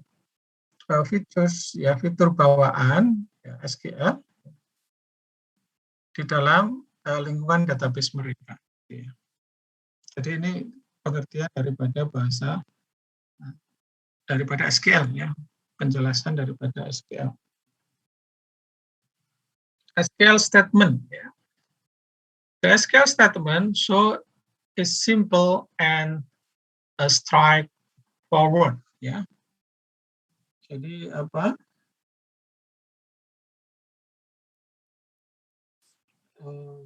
features, ya, fitur bawaan, ya, SQL di dalam lingkungan database mereka, ya. Jadi ini pengertian daripada bahasa daripada SQL, ya, penjelasan daripada SQL. SQL statement, ya. The SQL statement so is simple and straightforward, ya. Jadi apa?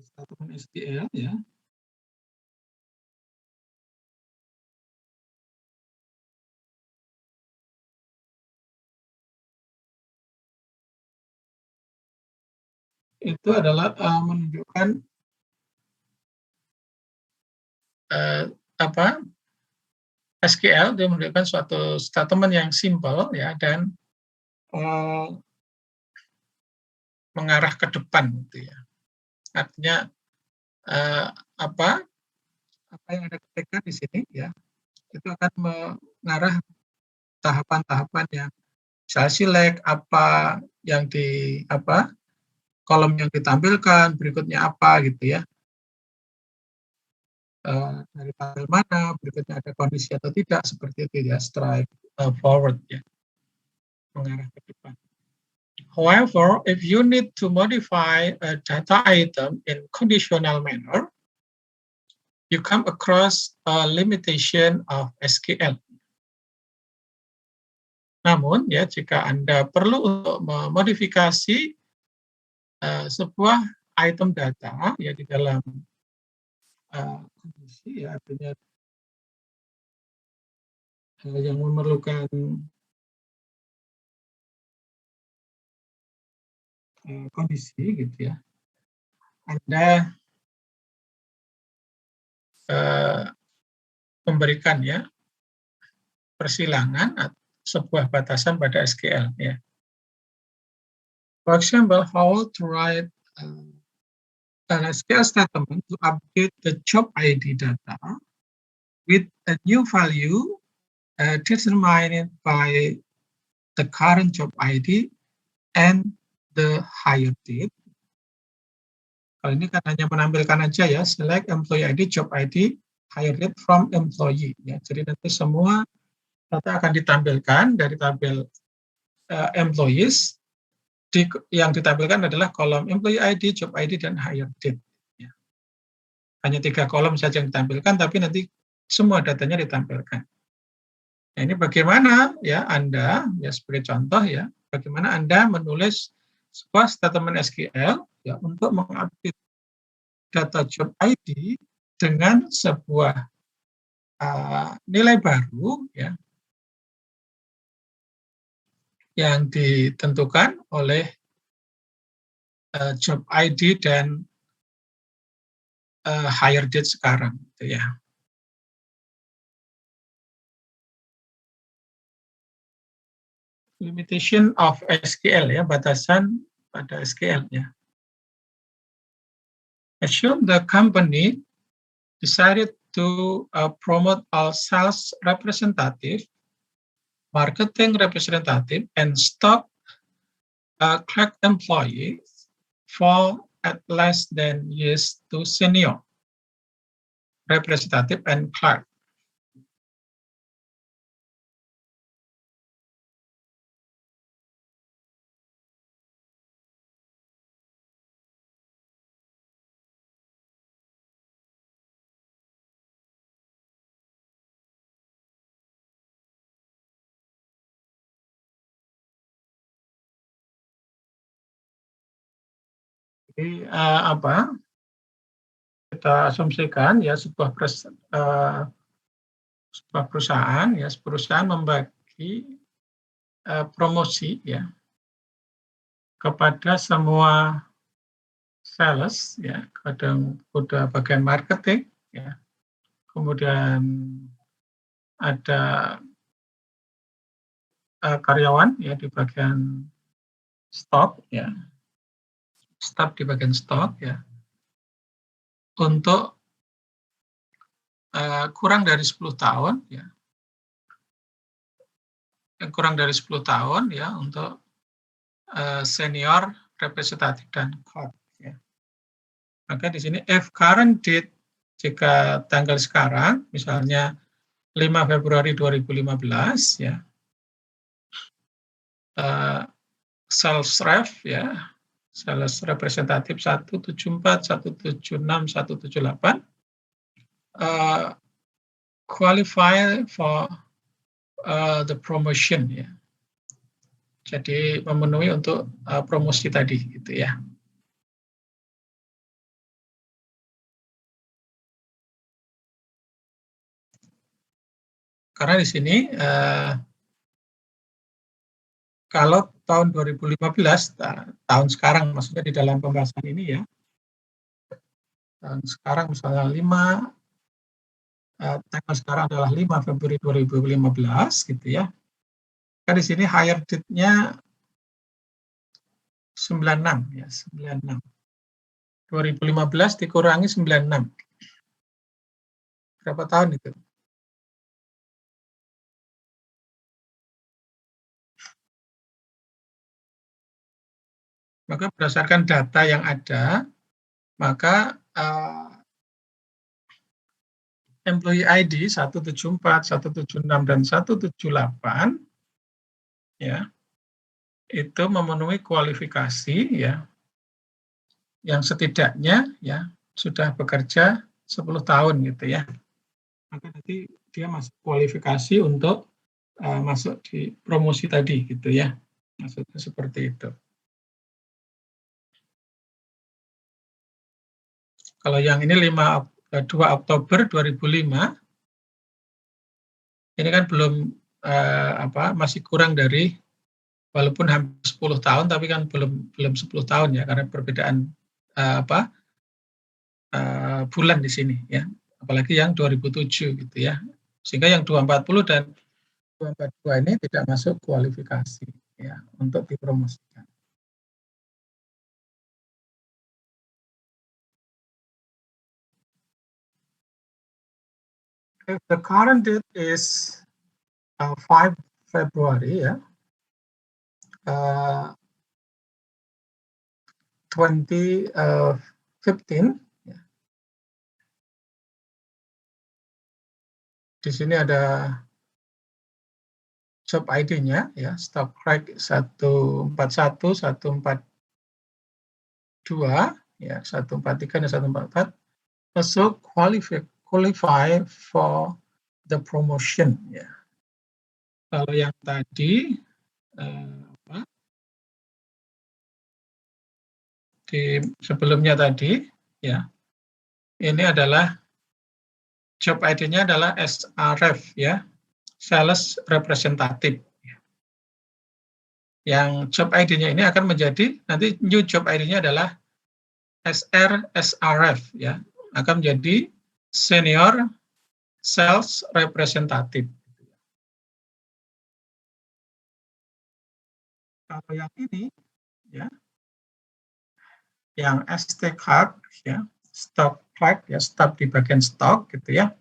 Statement SQL, ya. Itu adalah menunjukkan SQL dia menunjukkan suatu statement yang simple, ya, dan mengarah ke depan, gitu ya. Artinya apa yang Anda ketikkan di sini, ya, itu akan mengarah tahapan-tahapan yang misalnya select apa yang kolom yang ditampilkan, berikutnya apa, gitu ya. Dari tabel mana, berikutnya ada kondisi atau tidak, seperti itu, ya, straightforward, ya, mengarah ke depan. However, if you need to modify a data item in conditional manner, you come across a limitation of SQL. Namun, ya, jika Anda perlu untuk memodifikasi sebuah item data, ya, di dalam kondisi, ya, artinya yang memerlukan kondisi gitu ya, Anda memberikan ya persilangan atau sebuah batasan pada SQL ya. For example, how to write an SQL statement to update the job ID data with a new value determined by the current job ID and the hire date. Kalau ini kan hanya menampilkan aja ya, select employee ID, job ID, hire date from employee. Ya. Jadi nanti semua data akan ditampilkan dari tabel employees. Yang ditampilkan adalah kolom employee ID, job ID, dan hire date. Ya. Hanya 3 kolom saja yang ditampilkan, tapi nanti semua datanya ditampilkan. Nah, ini bagaimana ya Anda, ya sebagai contoh ya, bagaimana Anda menulis sebuah statement SQL ya untuk mengupdate data job ID dengan sebuah nilai baru ya yang ditentukan oleh job ID dan hire date sekarang gitu ya. Limitation of SQL ya, batasan pada SQL ya. Assume the company decided to promote all sales representative, marketing representative, and stock clerk employees fall at less than years to senior representative and clerk. Jadi kita asumsikan ya sebuah perusahaan membagi promosi ya kepada semua sales ya, kadang udah bagian marketing ya, kemudian ada karyawan ya di bagian stok ya, staf di bagian stok ya, untuk kurang dari 10 tahun ya, kurang dari 10 tahun ya untuk senior representatif dan clerk ya. Maka di sini if current date, jika tanggal sekarang misalnya 5 Februari 2015 ya, sales rep ya, sales representatif 174, 176, 178 qualify for the promotion ya. Jadi memenuhi untuk promosi tadi gitu ya. Karena di sini kalau tahun 2015, tahun sekarang maksudnya di dalam pembahasan ini ya, tahun sekarang misalnya tanggal sekarang adalah 5 Februari 2015 gitu ya. Kan di sini hire date-nya 96 ya, 96. 2015 dikurangi 96. Berapa tahun itu? Maka berdasarkan data yang ada, maka employee ID 174, 176, dan 178 ya, itu memenuhi kualifikasi ya, yang setidaknya ya sudah bekerja 10 tahun gitu ya. Maka nanti dia masuk kualifikasi untuk masuk di promosi tadi gitu ya. Maksudnya seperti itu. Kalau yang ini 2 Oktober 2005, ini kan belum masih kurang dari walaupun hampir 10 tahun, tapi kan belum 10 tahun ya, karena perbedaan bulan di sini ya, apalagi yang 2007 gitu ya, sehingga yang 240 dan 242 ini tidak masuk kualifikasi ya untuk dipromosikan. If the current date is 5 February ya, 2015 ya. Di sini ada job ID-nya ya, stock crack 141, 142 ya, 143 dan 144 masuk qualify for the promotion ya. Kalau yang tadi di sebelumnya tadi ya, ini adalah job ID-nya adalah SRF ya, sales representative. Yang job ID-nya ini akan menjadi nanti new job ID-nya adalah SRF ya, akan menjadi senior sales representative. Kalau yang ini ya, yang ST card ya, stock clerk ya, staf di bagian stok gitu ya.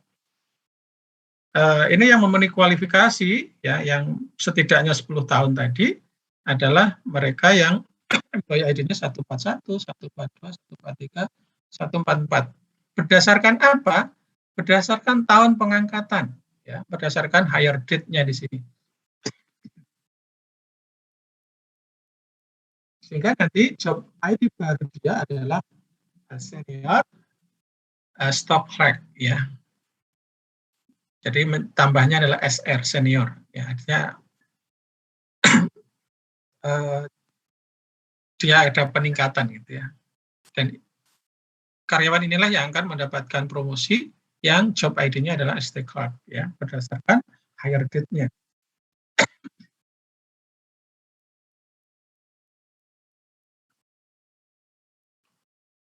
Ini yang memenuhi kualifikasi ya, yang setidaknya 10 tahun tadi adalah mereka yang employee ID-nya 141, 142, 143, 144. Berdasarkan apa? Berdasarkan tahun pengangkatan ya, berdasarkan hire date-nya di sini. Sehingga nanti job ID baru dia adalah senior stock clerk ya. Jadi tambahnya adalah SR senior ya, artinya dia ada peningkatan gitu ya. Dan karyawan inilah yang akan mendapatkan promosi yang job ID-nya adalah ST clerk ya, berdasarkan hire date-nya.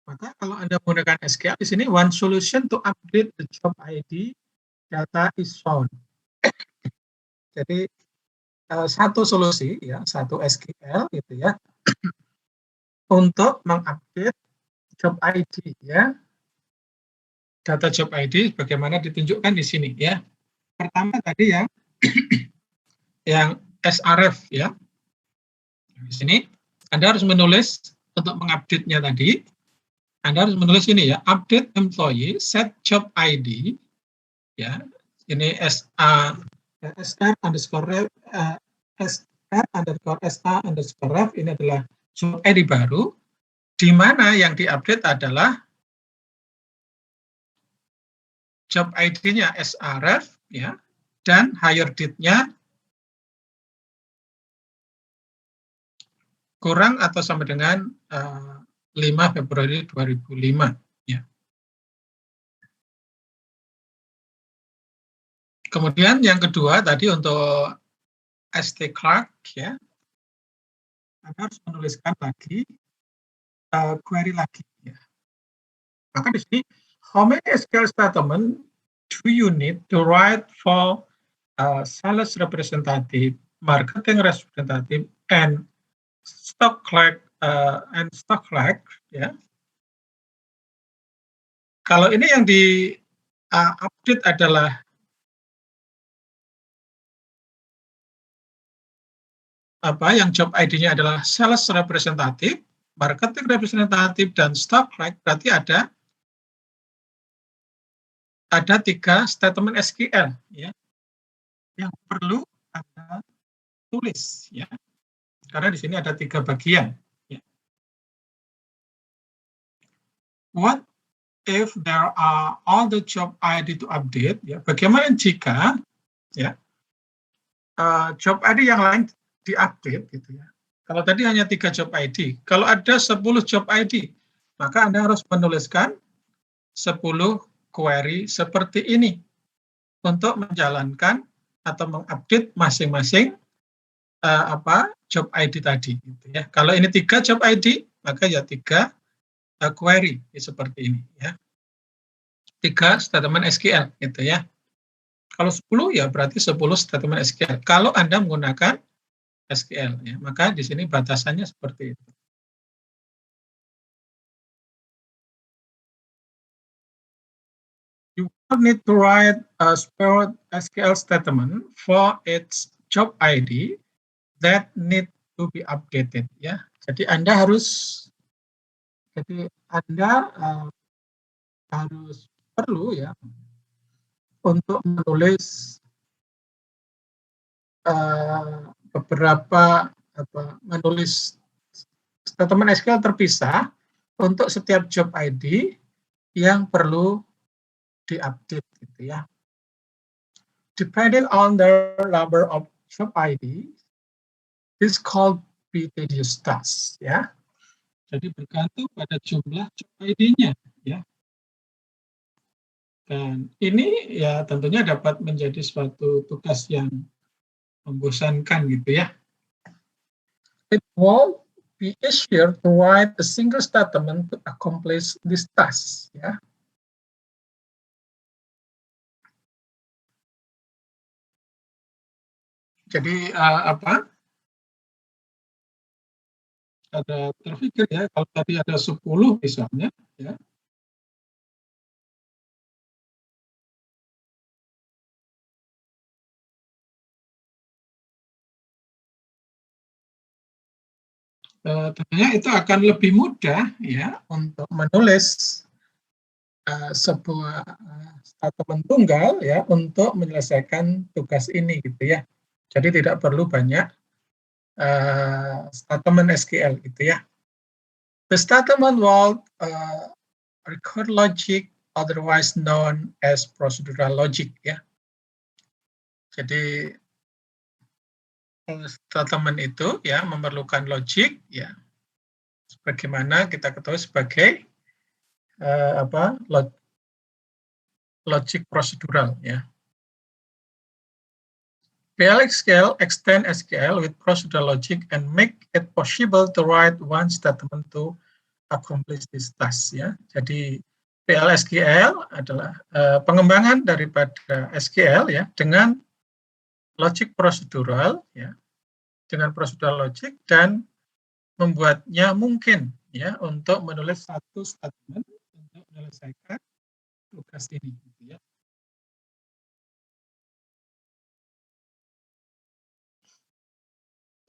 Maka kalau Anda menggunakan SQL di sini, one solution to update the job ID data is found. Jadi satu solusi ya, satu SQL gitu ya, untuk mengupdate job ID ya. Data job ID bagaimana ditunjukkan di sini ya. Pertama tadi yang yang SRF ya. Di sini Anda harus menulis untuk mengupdate-nya tadi. Anda harus menulis ini ya, update employee set job ID ya. Ini SR underscore ref ini adalah job ID baru, di mana yang diupdate adalah job ID-nya SRF ya, dan hire date-nya kurang atau sama dengan 5 Februari 2005 ya. Kemudian yang kedua tadi untuk ST clerk ya, Anda harus menuliskan lagi query lagi ya. Maka di sini how many SQL statement do you need to write for sales representative, marketing representative, and stock clerk ya. Kalau ini yang di update adalah yang job ID-nya adalah sales representative, marketing representative, dan stock clerk, berarti ada 3 statement SQL ya, yang perlu Anda tulis ya, karena di sini ada 3 bagian ya. What if there are all the job ID to update ya, bagaimana jika ya job ID yang lain diupdate gitu ya. Kalau tadi hanya 3 job ID, kalau ada 10 job ID, maka Anda harus menuliskan 10 query seperti ini untuk menjalankan atau mengupdate masing-masing job ID tadi. Gitu ya. Kalau ini 3 job ID, maka ya 3 query seperti ini. Ya. 3 statement SQL. Gitu ya. Kalau 10 ya berarti 10 statement SQL. Kalau Anda menggunakan SQL, ya, maka di sini batasannya seperti itu. You need to write a separate SQL statement for its job ID that need to be updated. Ya, jadi Anda harus harus perlu ya untuk menulis menulis statement SQL terpisah untuk setiap job ID yang perlu diupdate gitu ya. Depending on the number of job ID, this called be tedious task ya. Jadi bergantung pada jumlah job ID-nya ya. Dan ini ya tentunya dapat menjadi suatu tugas yang membosankan gitu ya. It won't be easier to write a single statement to accomplish this task ya. Jadi ada terpikir ya, kalau tadi ada 10 misalnya ya. Tentunya itu akan lebih mudah ya untuk menulis sebuah statement tunggal ya untuk menyelesaikan tugas ini gitu ya. Jadi tidak perlu banyak statement SQL gitu ya. The statement will record logic, otherwise known as procedural logic ya. Jadi statement itu ya memerlukan logic ya, sebagaimana kita ketahui sebagai logic procedural ya. PL/SQL extend SQL with procedural logic and make it possible to write one statement to accomplish this task ya. Jadi PL/SQL adalah pengembangan daripada SQL ya dengan logic procedural ya, dengan procedural logic dan membuatnya mungkin ya untuk menulis satu statement untuk menyelesaikan tugas ini gitu ya.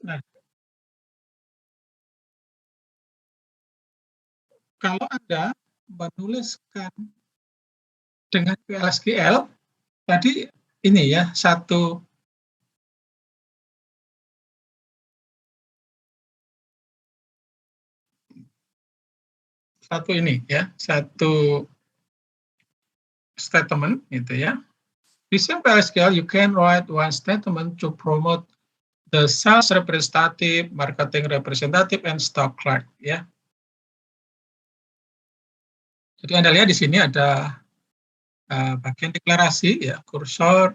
Nah, kalau Anda menuliskan dengan PL/SQL tadi ini ya satu ini ya, satu statement gitu ya. Using PL/SQL, you can write one statement to promote the sales representative, marketing representative, and stock clerk ya. Jadi Anda lihat di sini ada bagian deklarasi ya, kursor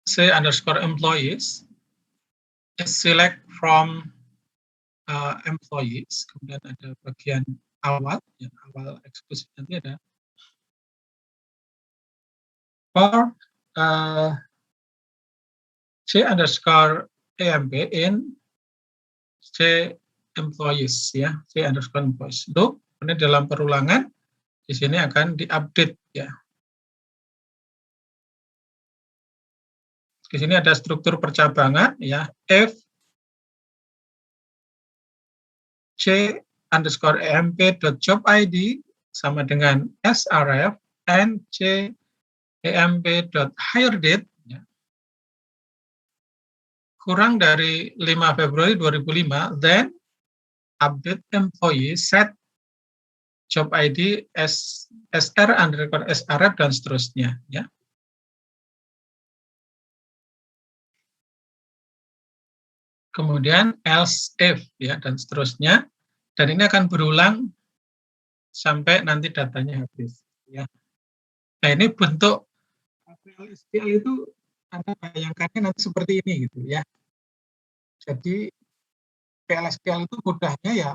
C_employees, select from employees, kemudian ada bagian awal, ya, awal eksekusi nanti ada for C_EMP in C_employees ya, C_employees. Loop, ini dalam perulangan di sini akan diupdate ya. Di sini ada struktur percabangan ya, if C_EMP.jobID sama dengan srf and C_EMP.hiredate ya, kurang dari 5 Februari 2005, then update employee set job ID SR_SRF dan seterusnya ya. Kemudian else if ya dan seterusnya, dan ini akan berulang sampai nanti datanya habis ya. Nah, ini bentuk PL/SQL itu Anda bayangkannya nanti seperti ini gitu ya. Jadi PLSQL itu mudahnya ya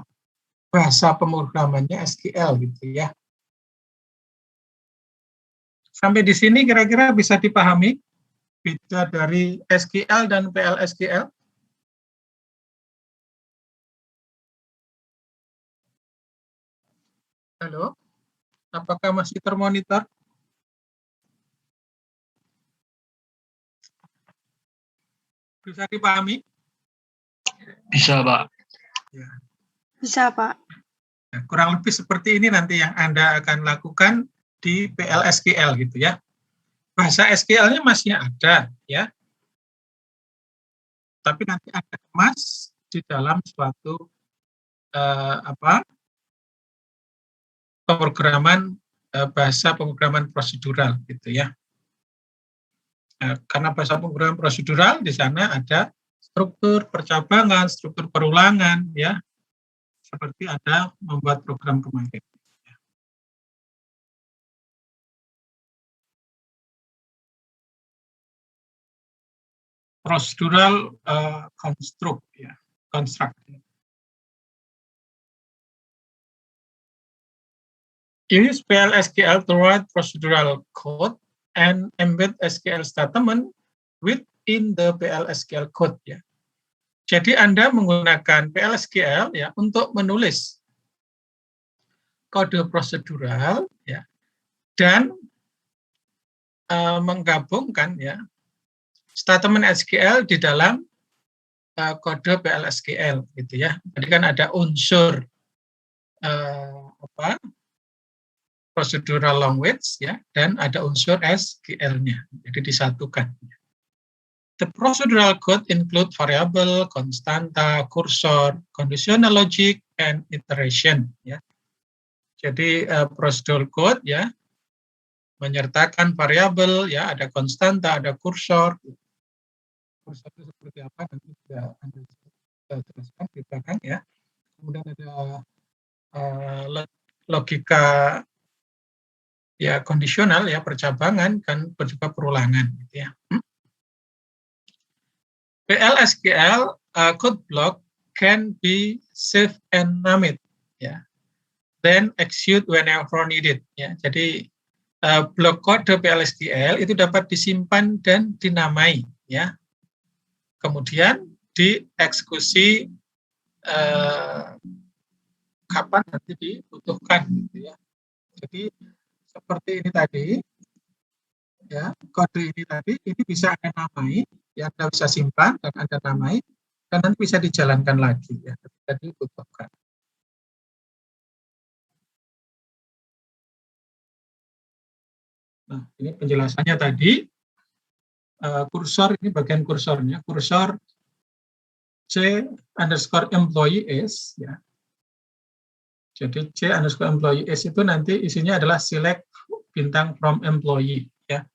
bahasa pemrogramannya SQL gitu ya. Sampai di sini kira-kira bisa dipahami beda dari SQL dan PLSQL? Halo, apakah masih termonitor? Bisa dipahami? Bisa, Pak. Bisa, Pak. Nah, kurang lebih seperti ini nanti yang Anda akan lakukan di PLSQL gitu ya. Bahasa SQL-nya masih ada ya, tapi nanti Anda kemas di dalam suatu pemrograman bahasa pemrograman prosedural gitu ya. Karena bahasa pemrograman prosedural di sana ada struktur percabangan, struktur perulangan ya, seperti Anda membuat program kemarin. Procedural construct ya, construct. Use PLSQL to write procedural code and embed SQL statement within the PLSQL code ya. Jadi Anda menggunakan PLSQL ya untuk menulis kode prosedural ya dan menggabungkan ya statement SQL di dalam kode PLSQL gitu ya. Jadi kan ada unsur procedural language ya dan ada unsur SQL-nya. Jadi disatukan. The procedural code include variable, konstanta, kursor, conditional logic, and iteration. Ya. Jadi procedural code ya menyertakan variabel, ya ada konstanta, ada kursor. Kursor itu seperti apa nanti sudah Anda jelaskan di belakang ya. Kemudian ada logika ya kondisional ya percabangan kan juga perulangan gitu ya. PLSQL code block can be saved and named ya. Then execute whenever needed ya. Jadi blok kode PLSQL itu dapat disimpan dan dinamai ya. Kemudian dieksekusi kapan nanti dibutuhkan gitu ya. Jadi seperti ini tadi ya, kode ini tadi ini bisa Anda namai ya, Anda bisa simpan dan Anda namai dan nanti bisa dijalankan lagi ya ketika dibutuhkan. Nah, ini penjelasannya tadi. Kursor ini bagian kursornya, kursor C_employee is ya. Jadi C_employee is itu nanti isinya adalah select bintang from employee ya.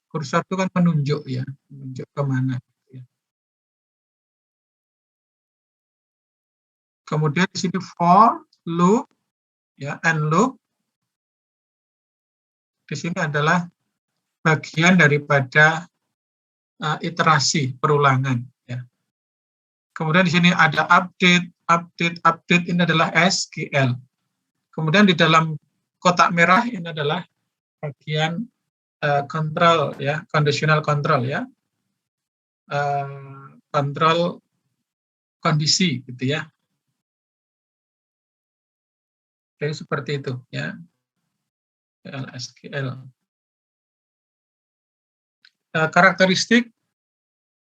Kursor itu kan menunjuk ya, menunjuk kemana. Ya. Kemudian di sini for, loop, ya, and loop. Di sini adalah bagian daripada iterasi perulangan. Ya. Kemudian di sini ada update ini adalah SQL. Kemudian di dalam kotak merah ini adalah bagian control ya, conditional control ya, kontrol kondisi gitu ya. Jadi seperti itu ya, PLSQL. Karakteristik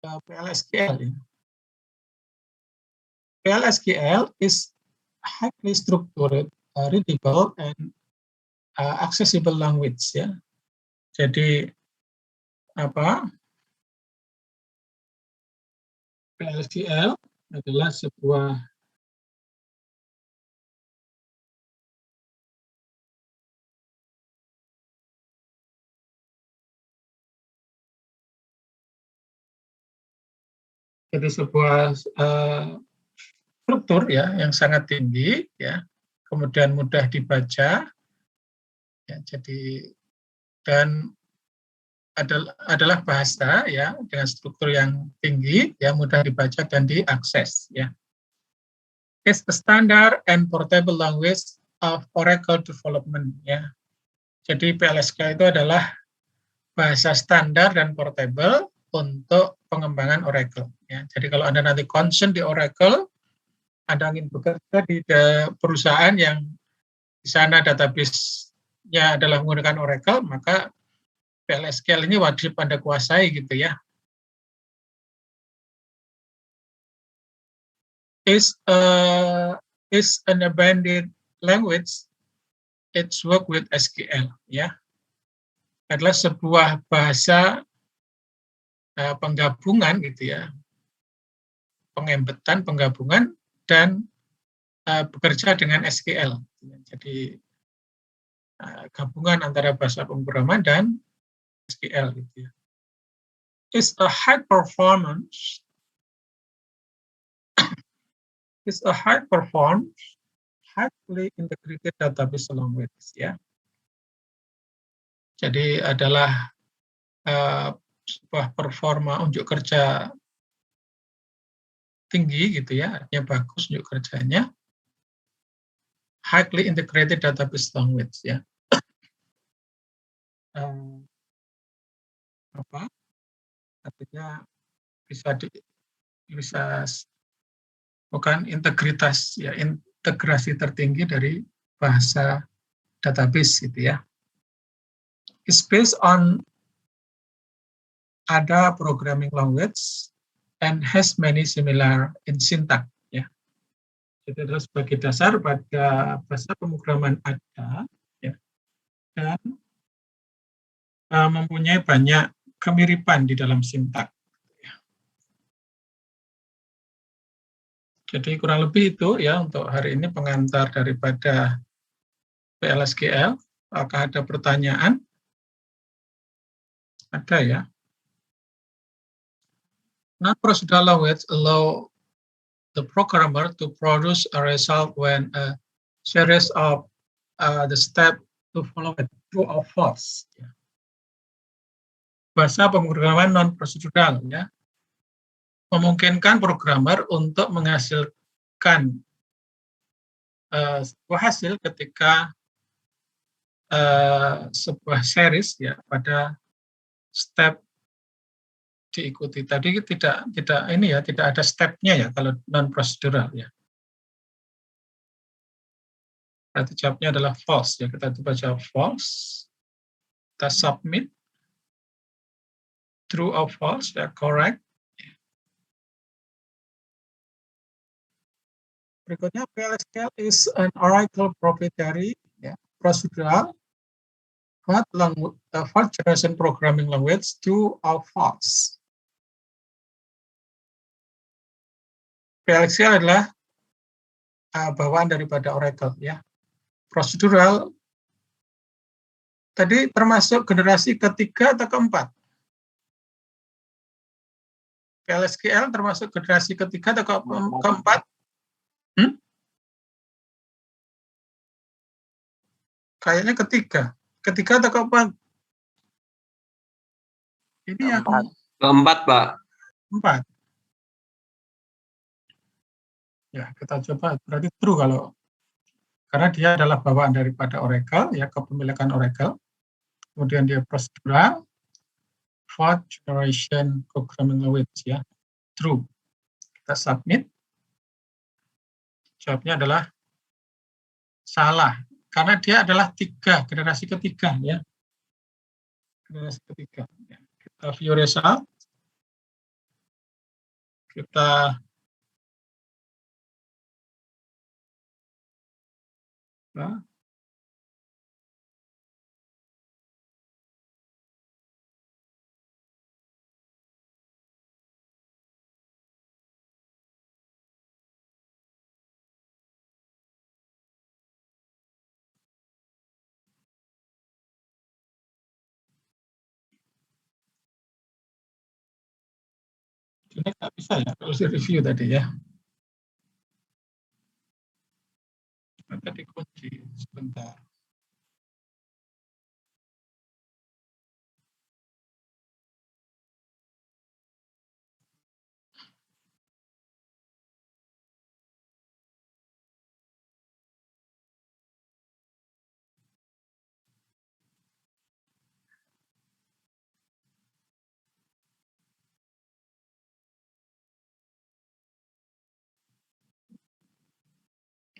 PLSQL ya. PLSQL is highly structured, readable, and accessible language ya. Jadi apa? PLSQL adalah sebuah struktur ya yang sangat tinggi ya, kemudian mudah dibaca ya, jadi dan adalah bahasa ya dengan struktur yang tinggi, ya mudah dibaca dan diakses. Ya. It's a standard and portable language of Oracle development. Ya. Jadi PLSQL itu adalah bahasa standar dan portable untuk pengembangan Oracle. Ya. Jadi kalau Anda nanti concern di Oracle, Anda ingin bekerja di perusahaan yang di sana database-nya adalah menggunakan Oracle, maka PLSQL ini wajib Anda kuasai gitu ya. Is an abandoned language. It's work with SQL ya. Adalah sebuah bahasa penggabungan gitu ya. Pengembetan, penggabungan dan bekerja dengan SQL. Jadi gabungan antara bahasa pemrograman dan SQL gitu ya. It's a high performance. It's a high performance, highly integrated database language ya. Jadi adalah sebuah performa unjuk kerja tinggi gitu ya, artinya bagus unjuk kerjanya. Highly integrated database language ya. Artinya bisa bukan integritas ya, integrasi tertinggi dari bahasa database gitu ya. It's based on ada programming language and has many similar in syntax ya. Itu adalah sebagai dasar pada bahasa pemrograman ada ya, dan mempunyai banyak kemiripan di dalam sintak. Jadi kurang lebih itu ya untuk hari ini pengantar daripada PLSQL. Apakah ada pertanyaan? Ada ya. Non-procedural language allow the programmer to produce a result when a series of the step to follow it true or false. Bahasa pemrograman non-prosedural ya, memungkinkan programmer untuk menghasilkan sebuah hasil ketika sebuah series ya pada step diikuti. Tadi tidak ini ya, tidak ada stepnya ya kalau non prosedural ya. Berarti jawabnya adalah false ya. Kita coba jawab false. Kita submit. True or false ya, correct. Berikutnya PLSQL is an Oracle proprietary ya, procedural fourth generation programming language. True or false. PLSQL adalah bawaan daripada Oracle ya. Procedural tadi termasuk generasi ketiga atau keempat? PLSQL termasuk generasi ketiga atau keempat? Kayaknya ketiga. Ketiga atau keempat? Ini yang Keempat, Pak. Empat. Ya, kita coba. Berarti true kalau karena dia adalah bawaan daripada Oracle, ya kepemilikan Oracle. Kemudian dia procedural, fourth generation programming language, ya. True. Kita submit. Jawabnya adalah salah. Karena dia adalah generasi ketiga, ya. Generasi ketiga. Ya. Kita view result. Kita ini nggak bisa ya kalau di review tadi ya. Tadi kunci sebentar.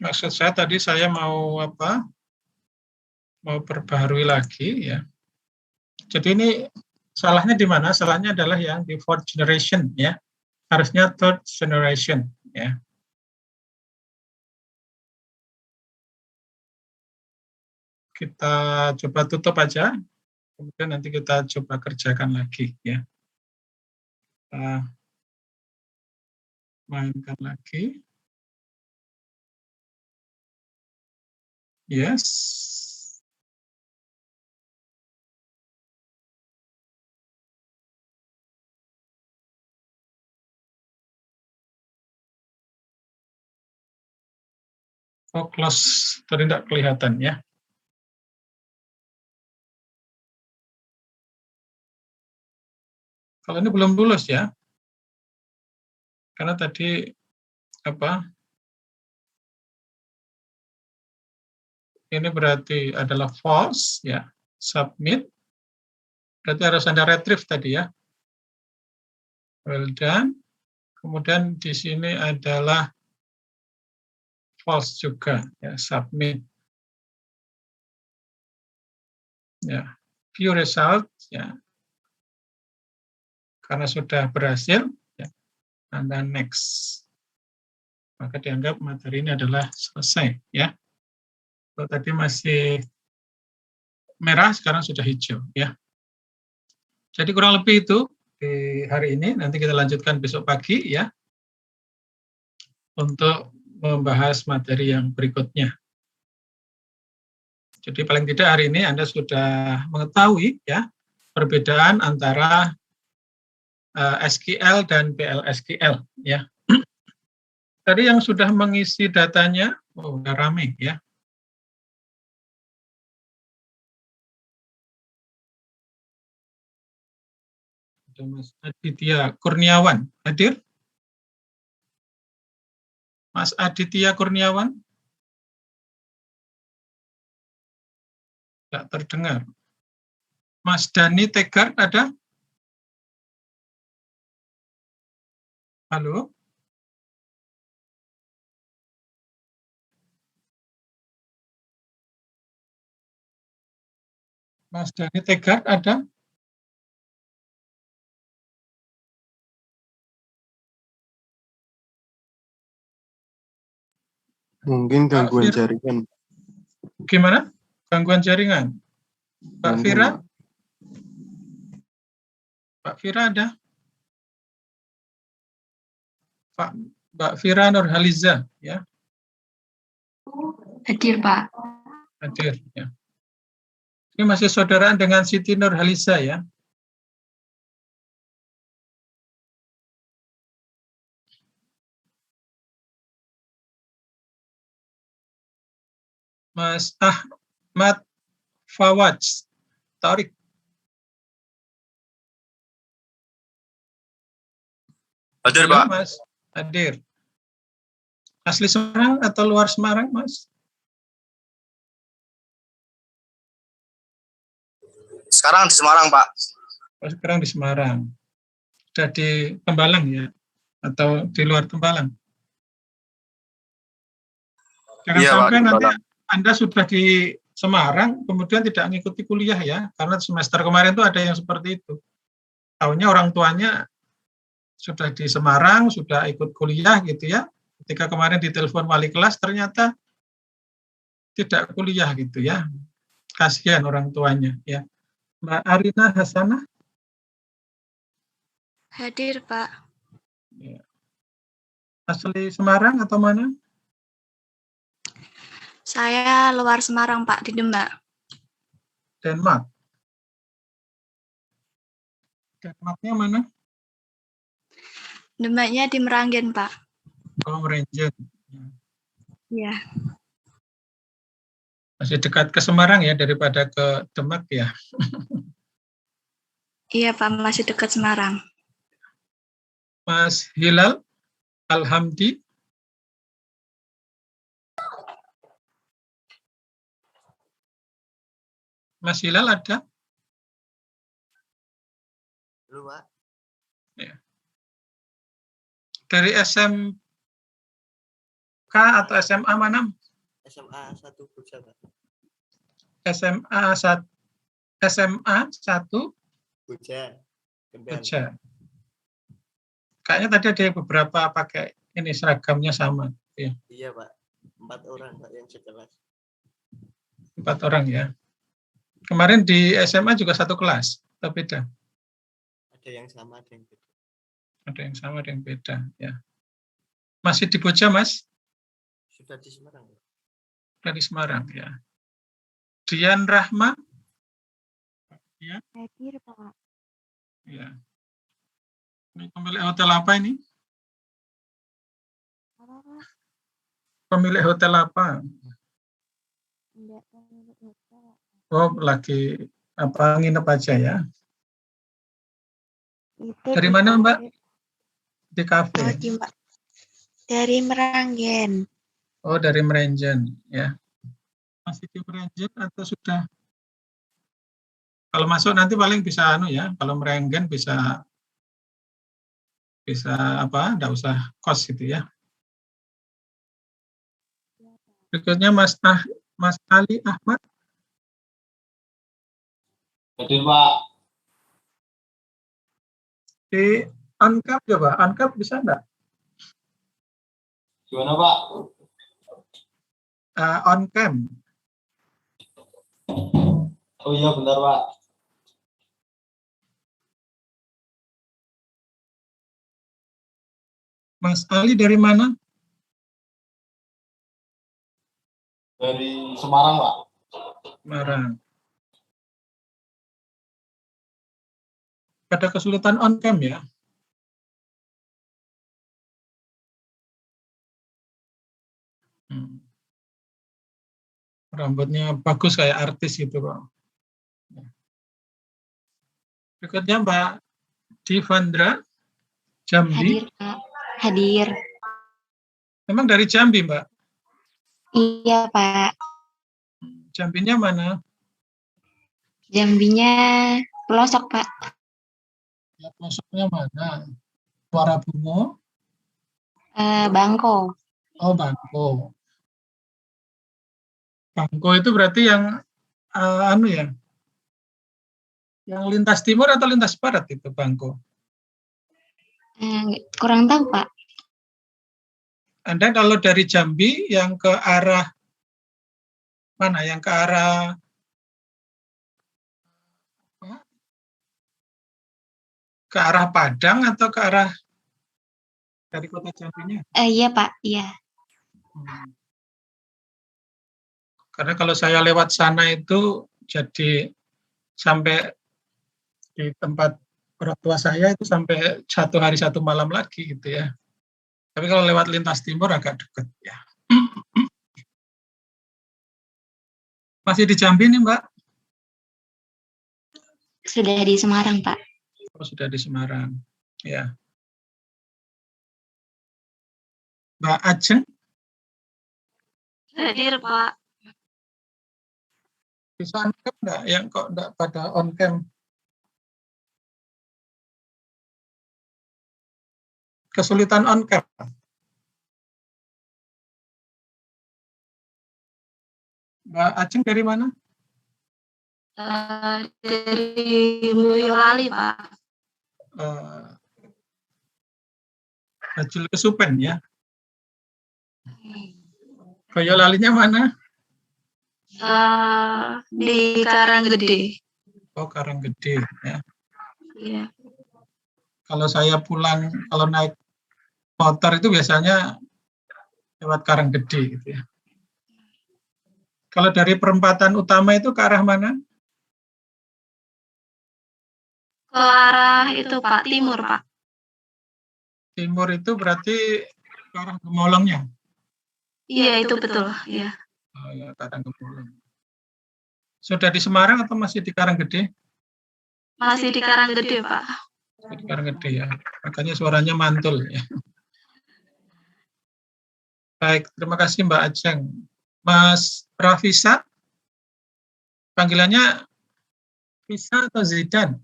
Maksud saya tadi saya mau apa? Mau perbaharui lagi ya. Jadi ini salahnya di mana? Salahnya adalah yang di fourth generation ya. Harusnya third generation ya. Kita coba tutup aja. Kemudian nanti kita coba kerjakan lagi ya. Kita mainkan lagi. Yes. Oh, close. Tadi tidak kelihatan ya. Kalau ini belum lulus ya. Karena tadi apa? Ini berarti adalah false ya. Submit. Berarti harus ada retrieve tadi ya. Well done. Kemudian di sini adalah false juga ya, submit. Ya, view result ya. Karena sudah berhasil ya. And then next. Maka dianggap materi ini adalah selesai ya. Kalau tadi masih merah, sekarang sudah hijau ya. Jadi kurang lebih itu di hari ini. Nanti kita lanjutkan besok pagi ya. Untuk membahas materi yang berikutnya. Jadi paling tidak hari ini Anda sudah mengetahui ya perbedaan antara SQL dan PLSQL ya. Tadi yang sudah mengisi datanya, oh, udah rame ya. Ada Mas Aditya Kurniawan hadir? Mas Aditya Kurniawan? Tidak terdengar. Mas Dani Tegar ada? Halo? Mas Dani Tegar ada? Mungkin gangguan jaringan. Gimana? Gangguan jaringan? Mbak Mungkin, Fira? Pak. Pak Fira ada? Mbak Fira Nurhaliza ya? Hadir, Pak. Hadir ya. Ini masih saudaraan dengan Siti Nurhaliza ya? Mas Ahmad Fawaz Taurik. Hadir, Halo, Pak. Mas. Hadir. Asli Semarang atau luar Semarang, Mas? Sekarang di Semarang, Pak. Oh, sekarang di Semarang. Sudah di Tembalang ya? Atau di luar Tembalang? Jangan Iya, sampai Pak, nanti Anda sudah di Semarang, kemudian tidak mengikuti kuliah ya, karena semester kemarin itu ada yang seperti itu. Tahunya orang tuanya sudah di Semarang, sudah ikut kuliah gitu ya, ketika kemarin ditelepon wali kelas, ternyata tidak kuliah gitu ya. Kasihan orang tuanya ya. Mbak Arina Hasanah? Hadir, Pak. Ya. Asli Semarang atau mana? Saya luar Semarang, Pak, di Demak. Denmark. Denmarknya mana? Demaknya di Meranggen, Pak. Oh, Meranggen. Iya. Masih dekat ke Semarang ya daripada ke Demak ya. Iya, Pak, masih dekat Semarang. Mas Hilal Alhamdi. Mas Hilal ada? Halo, Pak. Ya. Dari SM SMK atau SMA mana? SMA 1 Buja, Pak. SMA 1 Buja. Gemben. Buja. Kayaknya tadi ada beberapa pakai ini seragamnya sama. Ya. Iya, Pak. 4 orang, Pak, yang sekelas. 4 orang ya. Kemarin di SMA juga satu kelas, atau beda? Ada yang sama, ada yang beda. Ada yang sama, ada yang beda. Ya. Masih di Buja, Mas? Sudah di Semarang, Pak. Sudah di Semarang, ya. Dian Rahma? Ya. Hadir, Pak. Ya. Ini pemilik hotel apa ini? Apa, Pak? Pemilik hotel apa? Enggak pemilik hotel. Oh, lagi apa nginep aja ya? Itu Dari di mana, Mbak? kafe. Di kafe. Oh, di Mbak. Dari Meranggen. Oh, dari Merenjen, ya. Masih di Merenjen atau sudah? Kalau masuk nanti paling bisa ya. Kalau Merenggen bisa apa? Enggak usah kos gitu ya. Berikutnya Mas Ali Ahmad. Hadir, Pak. Di Ankap coba, Ankap bisa enggak? Gimana, Pak? On cam. Oh iya, benar, Pak. Mas Ali dari mana? Dari Semarang, Pak. Semarang. Ada kesulitan on cam ya? Rambutnya bagus kayak artis gitu, Pak. Berikutnya Mbak Divandra, Jambi. Hadir, Pak. Hadir. Memang dari Jambi, Mbak? Iya, Pak. Jambinya mana? Jambinya pelosok, Pak. Ya, pelosoknya mana? Muara Bungo? Bangko. Oh, Bangko. Bangko itu berarti yang yang lintas timur atau lintas barat itu Bangko? Kurang tahu, Pak. Anda kalau dari Jambi yang ke arah mana? Yang ke arah Padang atau ke arah dari kota Jambinya? Iya, Pak. Iya. Karena kalau saya lewat sana itu jadi sampai di tempat orang tua saya itu sampai 1 hari 1 malam lagi gitu ya. Tapi kalau lewat lintas timur agak dekat ya. Masih di Jambi nih, Mbak? Sudah di Semarang, Pak. Oh, sudah di Semarang. Ya. Mbak Ajeng? Hadir, Pak. Bisa on cam enggak? Yang kok enggak pada on cam? Kesulitan on cam. Mbak Ajeng dari mana? Dari Boyolali, Pak. Bajul Kesupen ya. Boyolalinya mana? Di Karanggede. Oh, Karanggede ya. Iya. Kalau saya pulang, kalau naik motor itu biasanya lewat Karanggede gitu ya. Kalau dari perempatan utama itu ke arah mana? Ke arah itu, Pak, timur, Pak. Timur itu berarti ke arah Gemolongnya. Iya, itu betul. Iya. Oh, ya, ke arah Gemolong. Sudah di Semarang atau masih di Karanggede? Masih di Karanggede, Pak. Di Karanggede ya. Makanya suaranya mantul ya. Baik, terima kasih Mbak Ajeng. Mas Rafisa, panggilannya Fisa atau Zidan?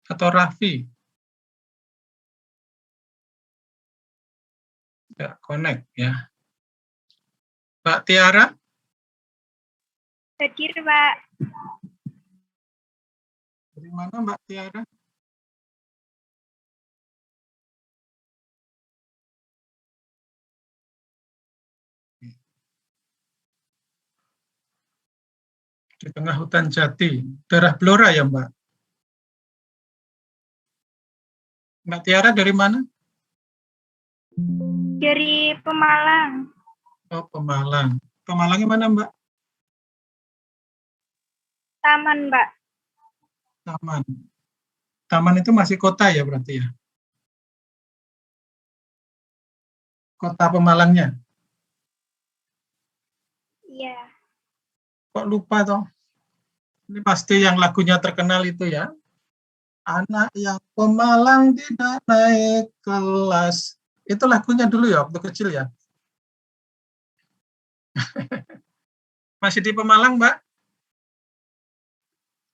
Atau Raffi? Tidak connect ya. Mbak Tiara, Hadir, Pak. dari mana Mbak Tiara? Di tengah hutan jati, daerah Blora ya Mbak? Mbak Tiara dari mana? Dari Pemalang. Oh, Pemalang. Pemalangnya mana Mbak? Taman, Mbak. Taman. Taman itu masih kota ya berarti ya? Kota Pemalangnya. Iya. Kok lupa toh? Ini pasti yang lagunya terkenal itu ya. Anak yang Pemalang tidak naik kelas. Itu lagunya dulu ya, waktu kecil ya. Masih di Pemalang, Mbak?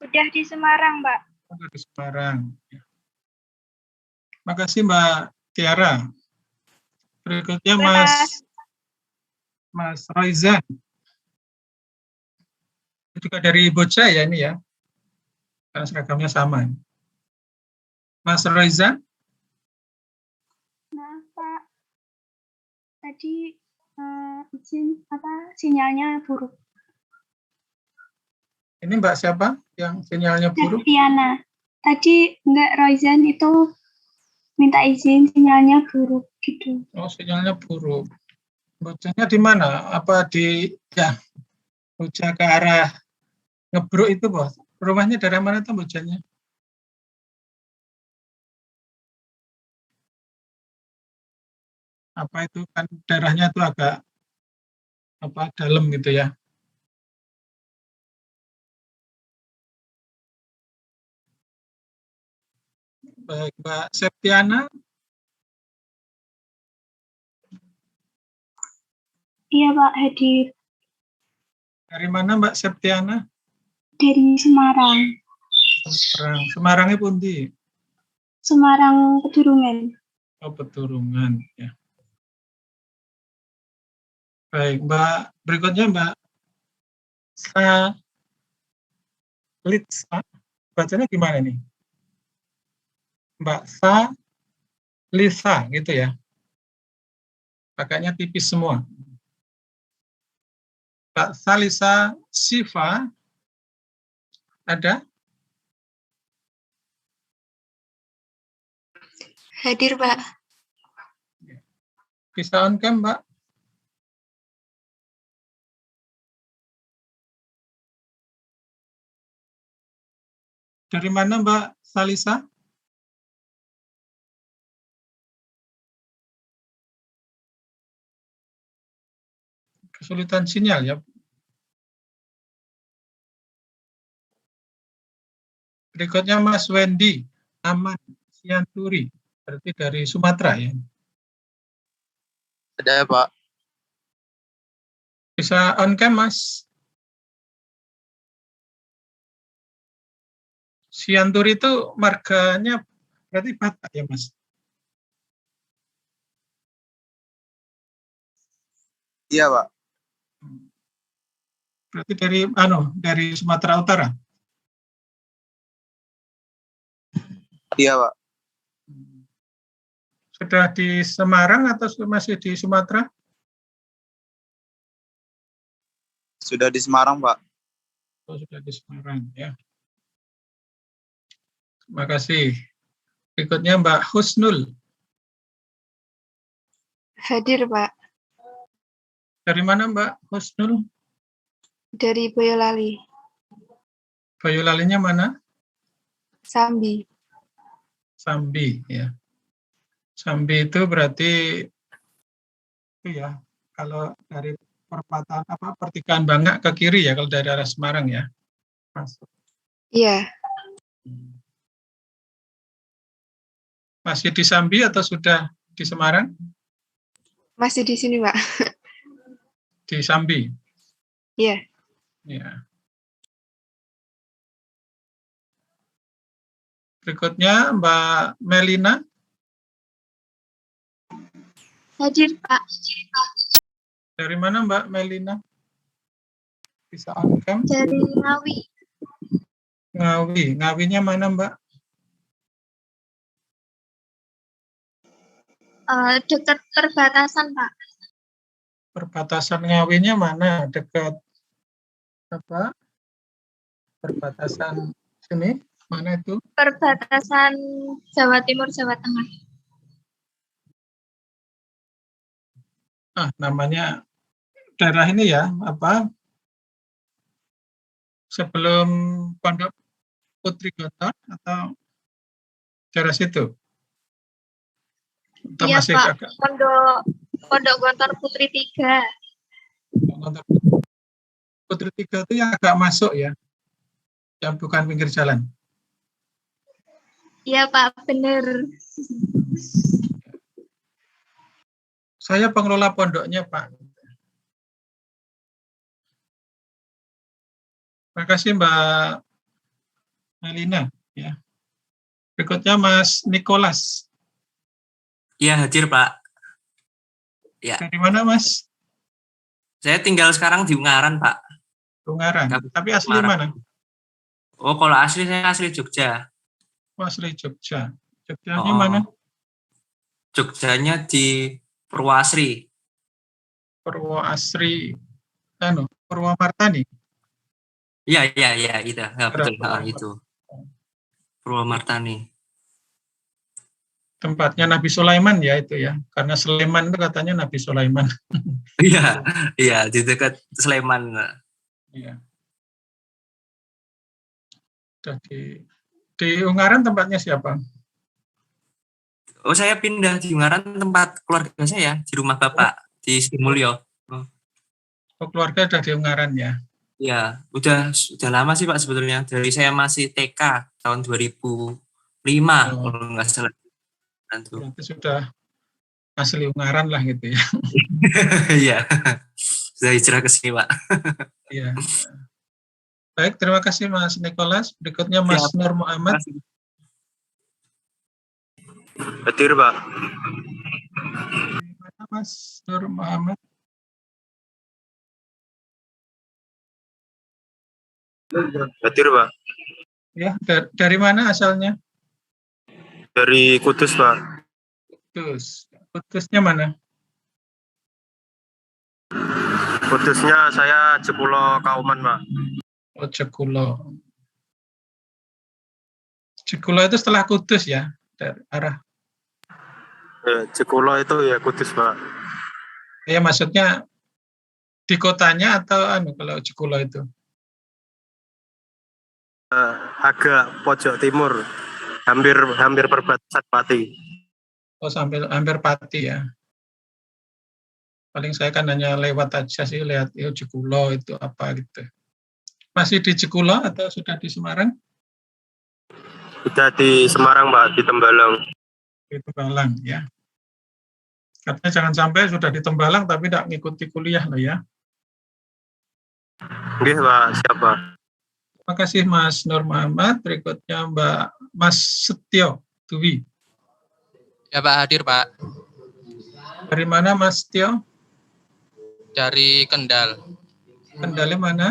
Udah di Semarang, Mbak. Udah di Semarang. Makasih Mbak Tiara. Berikutnya Mas Roizan. Juga dari Bocah ya ini ya. Karena seragamnya sama. Mas Roizan. Maaf, Pak. Tadi izin sinyalnya buruk. Ini Mbak siapa yang sinyalnya buruk? Septiana. Tadi enggak Roizan itu minta izin sinyalnya buruk gitu. Oh, sinyalnya buruk. Bocahnya di mana? Apa di ya Bocah ke arah Ngebruk itu, Bos? Rumahnya daerah mana tuh Bocahnya? Apa itu kan daerahnya itu agak apa dalam gitu ya. Baik, Mbak Septiana. Iya, Pak, hadir. Dari mana Mbak Septiana? Dari Semarang. Semarang. Semarangnya pundi? Semarang Pedurungan. Oh, Peturungan ya. Baik, Mbak. Berikutnya Mbak Litsa. Bacanya gimana nih? Mbak Lisa gitu ya. Pakainya tipis semua. Mbak Salisa Siva ada? Hadir, Pak. Bisa on cam, Mbak? Dari mana Mbak Salisa? Kesulitan sinyal ya. Berikutnya Mas Wendy Aman Sianturi, berarti dari Sumatera ya. Ada Pak. Bisa on cam Mas? Sianturi itu marganya berarti Batak ya Mas? Iya Pak. Berarti dari Sumatera Utara. Iya Pak. Sudah di Semarang atau masih di Sumatera? Sudah di Semarang Pak. Oh, sudah di Semarang ya. Terima kasih. Berikutnya Mbak Husnul. Hadir, Pak. Dari mana Mbak Husnul? Dari Boyolali. Boyolalinya mana? Sambi. Sambi ya. Sambi itu berarti itu ya. Kalau dari pertigaan Bangak ke kiri ya kalau dari arah Semarang ya. Masuk. Iya. Masih di Sambi atau sudah di Semarang? Masih di sini, Pak. Di Sambi. Iya. Ya. Berikutnya Mbak Melina. Hadir, Pak. Dari mana Mbak Melina? Bisa on cam? Dari Ngawi. Ngawi. Ngawinya mana Mbak? Dekat perbatasan, Pak. Perbatasan Ngawinya mana? Dekat apa? Perbatasan sini? Mana itu? Perbatasan Jawa Timur, Jawa Tengah. Namanya daerah ini ya, apa? Sebelum Pondok Putri Gontor atau daerah situ? Atau Iya, masih Pak. agak Pondok Gontor Putri 3. Putri 3 itu yang agak masuk ya, yang bukan pinggir jalan. Iya, Pak. Benar. Saya pengelola pondoknya, Pak. Terima kasih Mbak Melina. Ya. Berikutnya Mas Nicholas. Iya, hadir, Pak. Ya. Dari mana Mas? Saya tinggal sekarang di Ungaran, Pak. Ungaran. Tapi asli Ungaran. mana? Oh, kalau asli saya asli Jogja. Oh, asli Jogja. Jogjanya mana? Jogjanya di Purwoasri. Purwoasri. Purwomartani. Iya, itu. Ya, betul, itu. Purwomartani. Tempatnya Nabi Sulaiman ya itu ya. Karena Sulaiman itu katanya Nabi Sulaiman. Iya, di dekat Sleman. Iya. Di Ungaran tempatnya siapa? Oh, saya pindah di Ungaran tempat keluarga saya, di rumah Bapak, di Sidomulyo. Oh, keluarga ada di Ungaran ya? Iya, udah lama sih Pak sebetulnya. Dari saya masih TK tahun 2005 kalau nggak salah. Berarti sudah asli Ungaran lah gitu ya. Iya, sudah hijrah ke sini Pak. Iya. Baik, terima kasih Mas Nicholas. Berikutnya Mas Nur Muhammad. Hadir, Pak. Dari mana Mas Nur Muhammad? Hadir, Pak. Ya, dari mana asalnya? Dari Kudus, Pak. Kudus. Kudusnya mana? Kudusnya saya Jekulo Kauman, Pak. Oh, Jekulo. Jekulo itu setelah Kudus ya? Dari arah. Jekulo itu ya Kudus, Pak. Ya, maksudnya di kotanya atau kalau Jekulo itu? Agak pojok timur. Hampir perbatasan Pati. Oh, sampai hampir Pati ya. Paling saya kan hanya lewat aja sih, lihat Jekulo itu apa gitu. Masih di Jekulo atau sudah di Semarang? Sudah di Semarang, Pak, di Tembalang. Di Tembalang ya. Katanya jangan sampai sudah di Tembalang tapi tidak ngikuti kuliah loh ya. Nggih, Pak, siapa? Terima kasih Mas Nur Muhammad. Berikutnya Mas Setio Dwi. Ya Pak, hadir Pak. Dari mana Mas Setio? Dari Kendal. Kendalnya mana?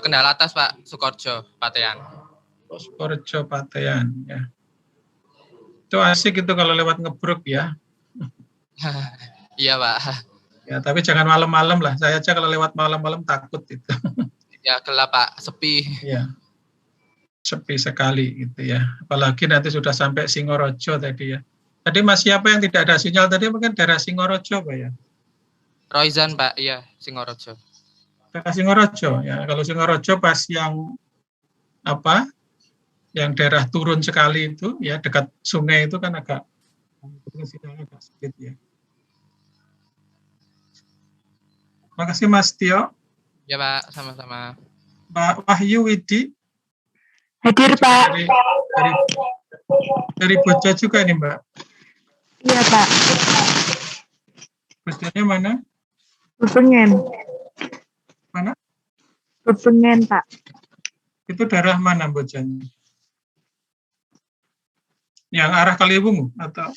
Kendal atas Pak, Sukorejo, Patean. Sukorejo, Patean ya. Itu asik itu kalau lewat ngebruk ya. Iya Pak. Ya, tapi jangan malam-malam lah. Saya aja kalau lewat malam-malam takut itu. Ya gelap Pak, sepi. Iya. Sepi sekali gitu ya. Apalagi nanti sudah sampai Singorojo tadi ya. Tadi Mas siapa yang tidak ada sinyal tadi mungkin daerah Singorojo Pak ya? Roizan Pak, iya Singorojo. Daerah Singorojo ya. Kalau Singorojo pas yang apa? Yang daerah turun sekali itu ya dekat sungai itu kan agak sinyalnya agak sedikit ya. Terima kasih Mas Tio. Ya Pak, sama-sama. Mbak Wahyu Widi. Hadir, Pak. Dari Boja juga nih, Mbak. Iya, Pak. Bojanya mana? Bebengen. Mana? Bebengen, Pak. Itu daerah mana Bojanya? Yang arah Kaliwungu atau?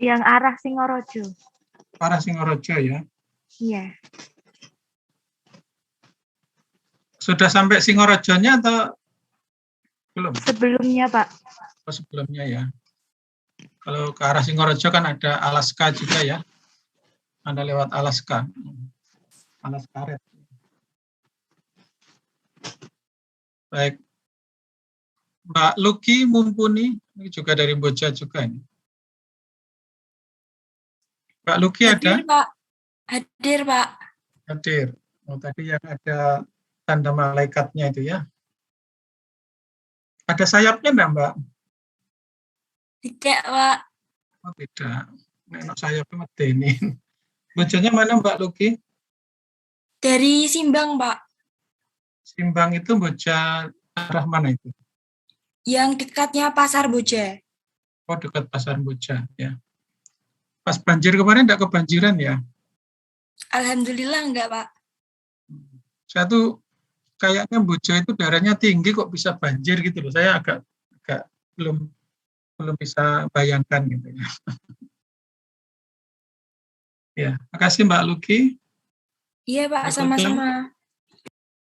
Yang arah Singorojo. Arah Singorojo ya. Iya. Sudah sampai Singorojonya atau belum? Sebelumnya, Pak. Oh, sebelumnya ya. Kalau ke arah Singorojo kan ada Alaska juga ya. Anda lewat Alaska. Alaska Red. Baik. Mbak Luki Mumpuni, ini juga dari Boja juga ini. Mbak Luki ada? Hadir, Pak. Hadir, Pak. Hadir. Oh, tadi yang ada tanda malaikatnya itu ya. Ada sayapnya enggak, Mbak? Tidak, Pak. Oh, tidak. Enak sayapnya medeni. Bojanya mana, Mbak Luki? Dari Simbang, Pak. Simbang itu Boja arah mana itu? Yang dekatnya Pasar Boja. Oh, dekat Pasar Boja ya. Pas banjir kemarin enggak kebanjiran ya? Alhamdulillah enggak, Pak. Saya tuh kayaknya Boja itu daerahnya tinggi kok bisa banjir gitu loh. Saya agak belum bisa bayangkan gitu ya. Ya, makasih Mbak Luki. Iya, Pak, Berikutnya. sama-sama.